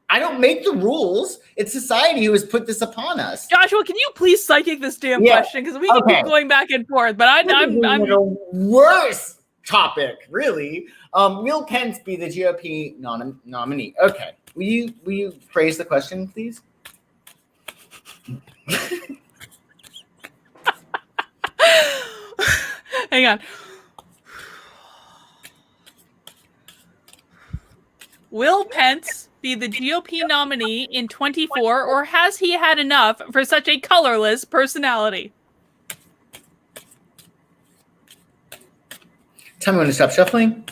I don't make the rules. It's society who has put this upon us. Joshua, can you please psychic this damn question? Because we can keep going back and forth, but I'm a worse topic, really. Will Pence be the GOP nominee? Okay. Will you phrase the question, please? Hang on. Will Pence be the GOP nominee in 24, or has he had enough for such a colorless personality? Tell me when to stop shuffling.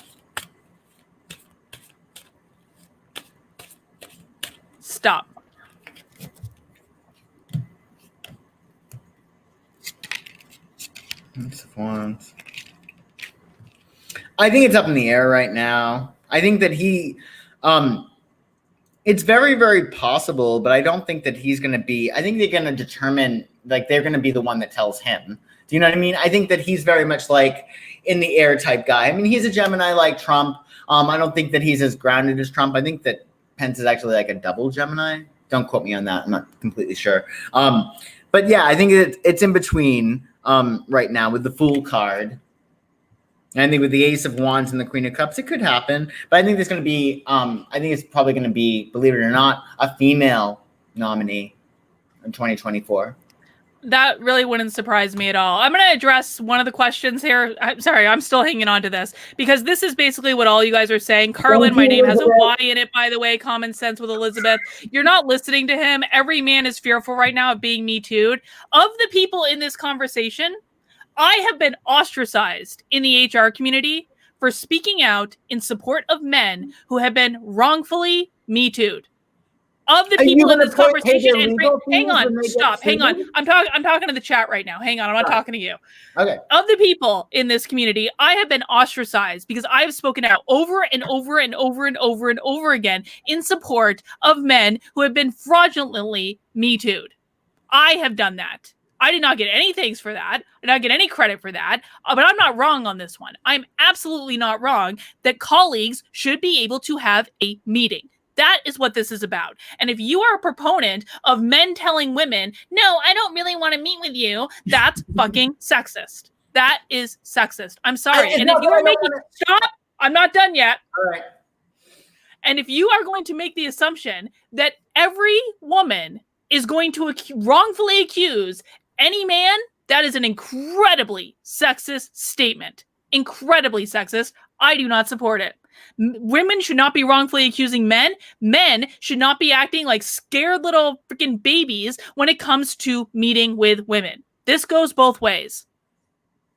Stop. I think it's up in the air right now. I think that it's very, very possible, but I don't think that he's going to be, I think they're going to determine, like, they're going to be the one that tells him. Do you know what I mean? I think that he's very much like in the air type guy. I mean, he's a Gemini like Trump. I don't think that he's as grounded as Trump. I think that Pence is actually like a double Gemini. Don't quote me on that. I'm not completely sure. But yeah, I think it's in between right now with the Fool card. And I think with the Ace of Wands and the Queen of Cups, it could happen. But I think there's going to be, I think it's probably going to be, believe it or not, a female nominee in 2024. That really wouldn't surprise me at all. I'm going to address one of the questions here. I'm sorry, I'm still hanging on to this because this is basically what all you guys are saying. Carlin, my name has a Y in it, by the way. Common sense with Elizabeth. You're not listening to him. Every man is fearful right now of being Me Too'd. Of the people in this conversation, I have been ostracized in the HR community for speaking out in support of men who have been wrongfully Me Too'd. of the Are you people in gonna this pay conversation, their and legal hang fees on, when they get stop, hang on. sued? I'm talking to the chat right now. Hang on, I'm not Right. talking to you. Okay. Of the people in this community, I have been ostracized because I have spoken out over and over and over and over and over again in support of men who have been fraudulently Me Too'd. I have done that. I did not get any thanks for that. I did not get any credit for that. But I'm not wrong on this one. I'm absolutely not wrong that colleagues should be able to have a meeting. That is what this is about. And if you are a proponent of men telling women, no, I don't really want to meet with you, that's fucking sexist. That is sexist. I'm sorry. And if you are making, stop, I'm not done yet. All right. And if you are going to make the assumption that every woman is going to wrongfully accuse any man, that is an incredibly sexist statement. Incredibly sexist. I do not support it. Women should not be wrongfully accusing men. Men should not be acting like scared little freaking babies when it comes to meeting with women. This goes both ways.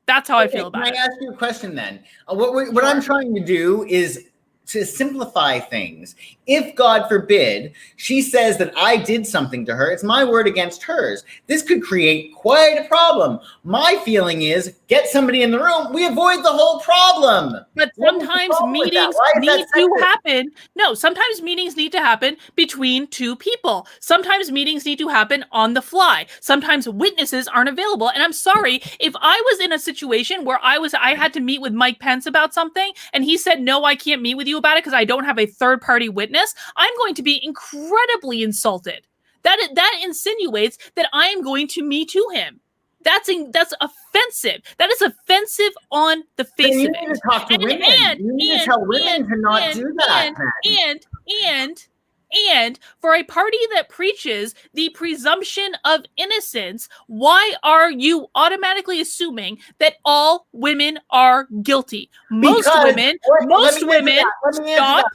That's how I feel about it. Can I ask you a question then? What I'm trying to do is to simplify things. If, God forbid, she says that I did something to her, it's my word against hers. This could create quite a problem. My feeling is, get somebody in the room, we avoid the whole problem. But sometimes meetings need to happen. No, sometimes meetings need to happen between two people. Sometimes meetings need to happen on the fly. Sometimes witnesses aren't available. And I'm sorry, if I was in a situation where I had to meet with Mike Pence about something, and he said, no, I can't meet with you about it because I don't have a third-party witness, I'm going to be incredibly insulted. That insinuates that I am going to Me Too him. That's offensive. That is offensive on the face of it. You need to talk to women. You need to tell women to not do that. And for a party that preaches the presumption of innocence, why are you automatically assuming that all women are guilty? Most women, most women have never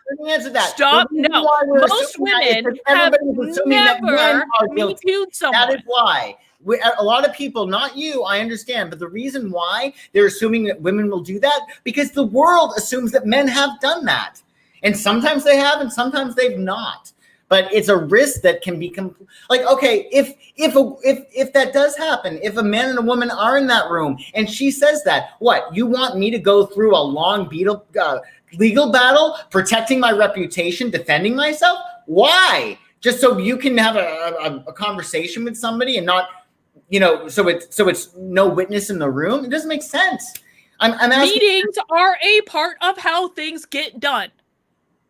Me Too'd someone. That is why. A lot of people, not you, I understand, but the reason why they're assuming that women will do that, because the world assumes that men have done that. And sometimes they have, and sometimes they've not. But it's a risk that can be like, okay, if that does happen, if a man and a woman are in that room and she says that, what, you want me to go through a long legal battle, protecting my reputation, defending myself? Why? Just so you can have a conversation with somebody and not, so it's no witness in the room? It doesn't make sense. I'm asking. Meetings are a part of how things get done.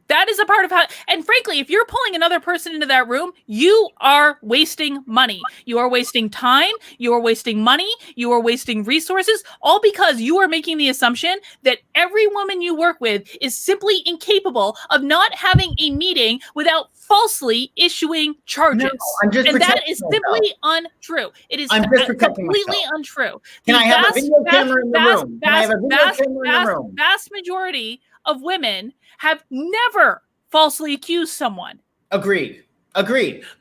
That is a part of how, and frankly, if you're pulling another person into that room, you are wasting money. You are wasting time. You are wasting money. You are wasting resources, all because you are making the assumption that every woman you work with is simply incapable of not having a meeting without falsely issuing charges. No, and that is simply untrue. It is completely untrue. Can I have a video camera in the room? Can I have a video camera in the room? Vast majority of women have never falsely accused someone. Agreed.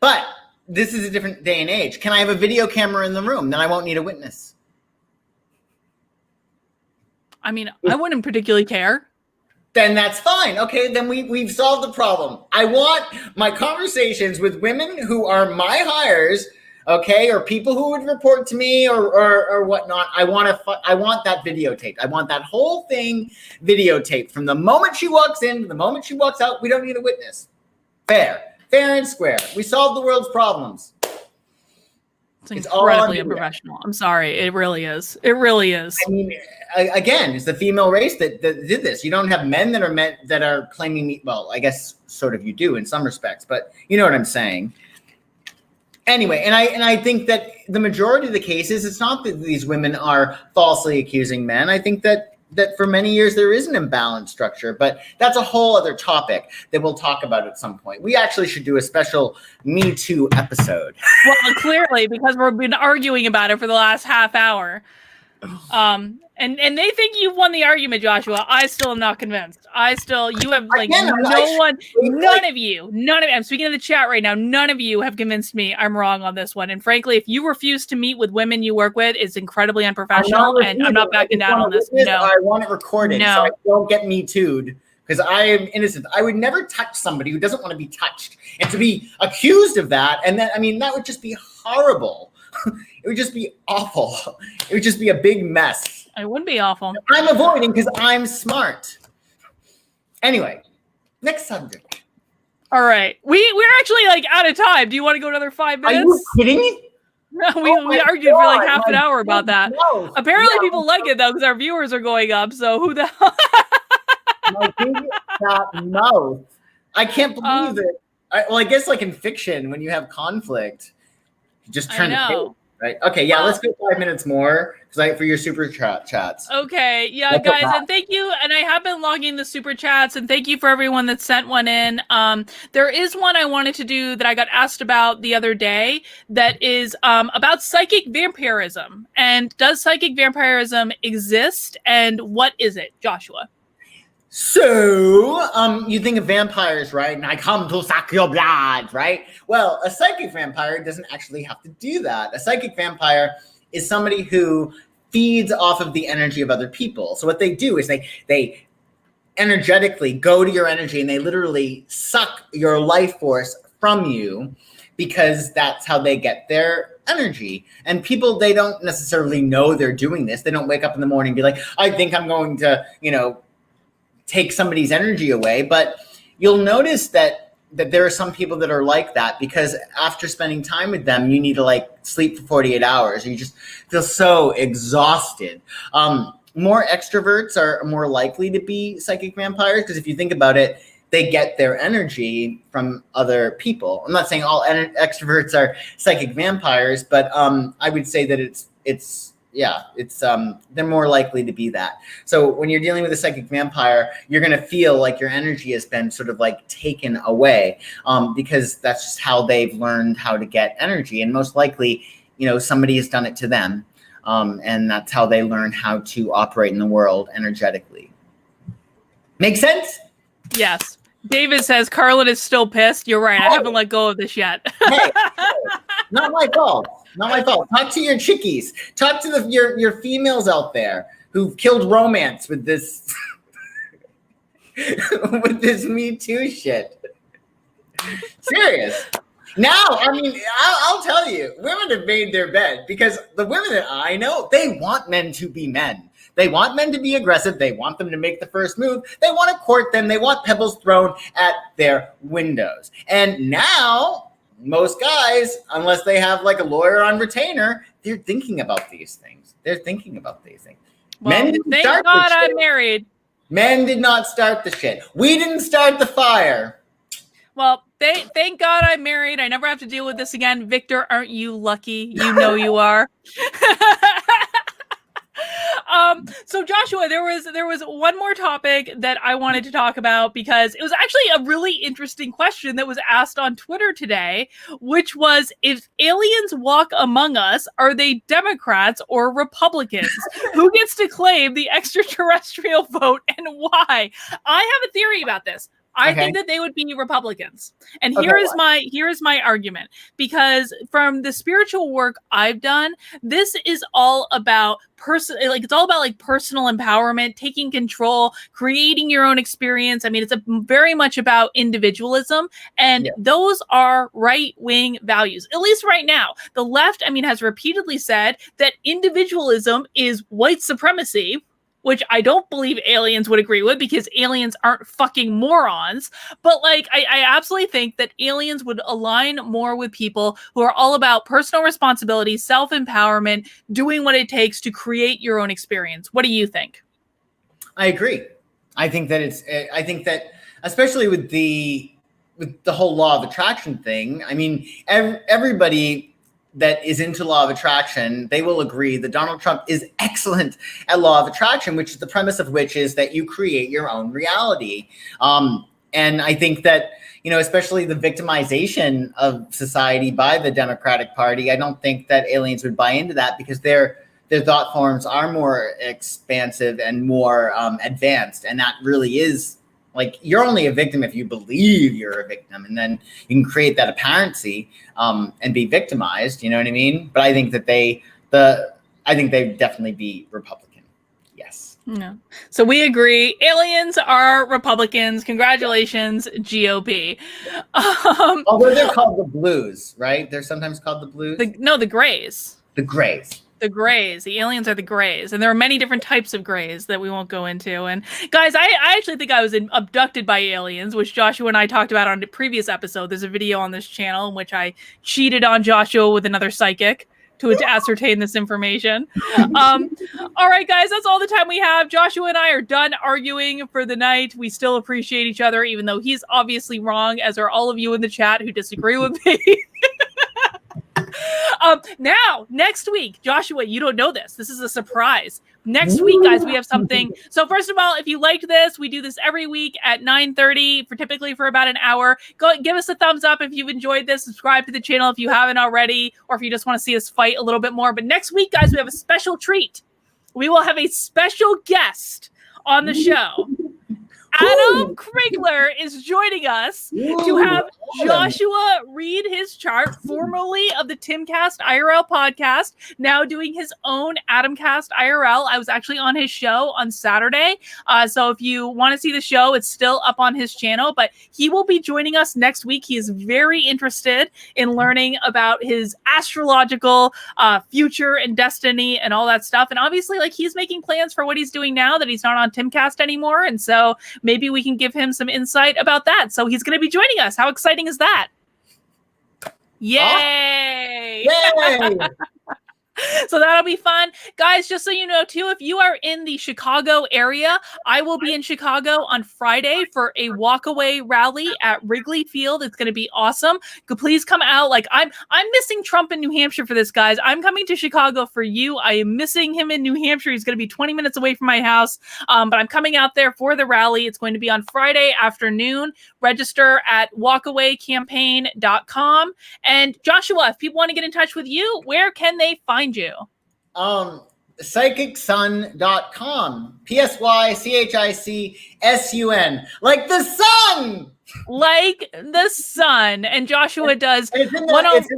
But this is a different day and age. Can I have a video camera in the room? Then I won't need a witness. I mean, I wouldn't particularly care. Then that's fine. Okay, then we've solved the problem. I want my conversations with women who are my hires, okay, or people who would report to me or whatnot. I want that videotaped. I want that whole thing videotaped from the moment she walks in to the moment she walks out. We don't need a witness. Fair and square. We solved the world's problems. It's incredibly unprofessional. I'm sorry. It really is. I mean, again, it's the female race that did this. You don't have men that are claiming. Well, I guess sort of you do in some respects, but you know what I'm saying. Anyway, and I think that the majority of the cases, it's not that these women are falsely accusing men. I think that for many years there is an imbalanced structure, but that's a whole other topic that we'll talk about at some point. We actually should do a special Me Too episode. Well, clearly, because we've been arguing about it for the last half hour. And they think you've won the argument, Joshua. I still am not convinced. You have none of you, I'm speaking to the chat right now. None of you have convinced me I'm wrong on this one. And frankly, if you refuse to meet with women you work with, it's incredibly unprofessional, and I'm not backing down on this. No. I want it recorded so I don't get Me Too'd because I am innocent. I would never touch somebody who doesn't want to be touched, and to be accused of that, and then, I mean, that would just be horrible. It would just be awful. It would just be a big mess. It wouldn't be awful. I'm avoiding because I'm smart. Anyway, next subject. All right. We're actually like out of time. Do you want to go another 5 minutes? Are you kidding me? No, we argued for like half an hour about that. No. Apparently people like it though because our viewers are going up. So who the hell? My big fat mouth. I can't believe it. Well, I guess like in fiction, when you have conflict, you just turn the page, right? Okay, yeah, let's go 5 minutes more for your super chats. Okay, yeah, guys, and thank you. And I have been logging the super chats, and thank you for everyone that sent one in. There is one I wanted to do that I got asked about the other day that is about psychic vampirism. And does psychic vampirism exist? And what is it, Joshua? So, you think of vampires, right? And I come to suck your blood, right? Well, a psychic vampire doesn't actually have to do that. A psychic vampire is somebody who feeds off of the energy of other people. So what they do is they energetically go to your energy and they literally suck your life force from you, because that's how they get their energy. And people, they don't necessarily know they're doing this. They don't wake up in the morning and be like, I think I'm going to, take somebody's energy away. But you'll notice that there are some people that are like that, because after spending time with them, you need to like sleep for 48 hours. You just feel so exhausted. More extroverts are more likely to be psychic vampires, because if you think about it, they get their energy from other people. I'm not saying all extroverts are psychic vampires, but I would say that it's they're more likely to be that. So when you're dealing with a psychic vampire, you're going to feel like your energy has been sort of like taken away, because that's just how they've learned how to get energy. And most likely, somebody has done it to them. And that's how they learn how to operate in the world energetically. Make sense? Yes. David says Carlin is still pissed. You're right. I haven't let go of this yet. Hey, not my fault. Not my fault. Talk to your chickies. Talk to your females out there who've killed romance with this with this Me Too shit. Serious. Now, I mean, I'll tell you, women have made their bed, because the women that I know, they want men to be men. They want men to be aggressive. They want them to make the first move. They want to court them. They want pebbles thrown at their windows. And now, most guys, unless they have like a lawyer on retainer, they're thinking about these things. They're thinking about these things. Well, Men didn't thank start God the shit. I'm married. Men did not start the shit. We didn't start the fire. Well, thank God I'm married. I never have to deal with this again. Victor, aren't you lucky? You know you are. So Joshua, there was one more topic that I wanted to talk about, because it was actually a really interesting question that was asked on Twitter today, which was, if aliens walk among us, are they Democrats or Republicans? Who gets to claim the extraterrestrial vote and why? I have a theory about this. I think that they would be Republicans. And here is my argument. Because from the spiritual work I've done, this is all about it's all about like personal empowerment, taking control, creating your own experience. I mean, it's very much about individualism, and those are right-wing values. At least right now. The left, I mean, has repeatedly said that individualism is white supremacy, which I don't believe aliens would agree with, because aliens aren't fucking morons. But like, I absolutely think that aliens would align more with people who are all about personal responsibility, self-empowerment, doing what it takes to create your own experience. What do you think? I agree. I think that especially with the whole law of attraction thing, I mean, everybody that is into law of attraction, they will agree that Donald Trump is excellent at law of attraction, which is the premise of which is that you create your own reality. And I think that, especially the victimization of society by the Democratic Party, I don't think that aliens would buy into that, because their thought forms are more expansive and more advanced. And that really is, like, you're only a victim if you believe you're a victim, and then you can create that apparency and be victimized. You know what I mean? But I think that they'd definitely be Republican. Yes. No. So we agree. Aliens are Republicans. Congratulations, GOP. Although they're called the Blues, right? They're sometimes called the Blues. The Greys. The Greys. The Greys. The aliens are the Greys. And there are many different types of Greys that we won't go into. And guys, I actually think I was abducted by aliens, which Joshua and I talked about on the previous episode. There's a video on this channel in which I cheated on Joshua with another psychic to ascertain this information. All right, guys, that's all the time we have. Joshua and I are done arguing for the night. We still appreciate each other, even though he's obviously wrong, as are all of you in the chat who disagree with me. Now, next week, Joshua, you don't know this. This is a surprise. Next week, guys, we have something. So first of all, if you liked this, we do this every week at 9:30 typically for about an hour. Go give us a thumbs up if you've enjoyed this. Subscribe to the channel if you haven't already, or if you just want to see us fight a little bit more. But next week, guys, we have a special treat. We will have a special guest on the show. Adam Krigler is joining us to have Joshua read his chart, formerly of the Timcast IRL podcast, now doing his own Adamcast IRL. I was actually on his show on Saturday. So if you want to see the show, it's still up on his channel, but he will be joining us next week. He is very interested in learning about his astrological future and destiny and all that stuff. And obviously, like, he's making plans for what he's doing now that he's not on Timcast anymore. And so maybe we can give him some insight about that. So he's going to be joining us. How exciting is that? Yay! Yay! So that'll be fun. Guys, just so you know, too, if you are in the Chicago area, I will be in Chicago on Friday for a walkaway rally at Wrigley Field. It's going to be awesome. Please come out. Like, I'm missing Trump in New Hampshire for this, guys. I'm coming to Chicago for you. I am missing him in New Hampshire. He's going to be 20 minutes away from my house. But I'm coming out there for the rally. It's going to be on Friday afternoon. Register at walkawaycampaign.com. And Joshua, if people want to get in touch with you, where can they find you? Psychicsun.com. PSYCHICSUN. Like the sun! Like the sun. And Joshua does. It's in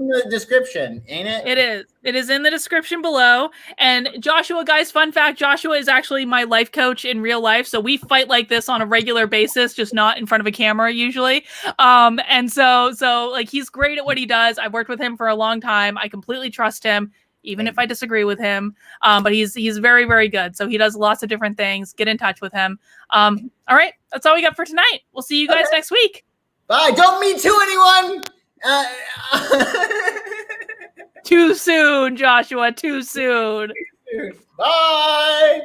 the description, ain't it? It is. It is in the description below. And Joshua, guys, fun fact, Joshua is actually my life coach in real life. So we fight like this on a regular basis, just not in front of a camera usually. And so like, he's great at what he does. I've worked with him for a long time. I completely trust him, even if I disagree with him. But he's very, very good. So he does lots of different things. Get in touch with him. All right. That's all we got for tonight. We'll see you guys next week. Bye. Don't me too, anyone. Too soon, Joshua. Too soon. Bye.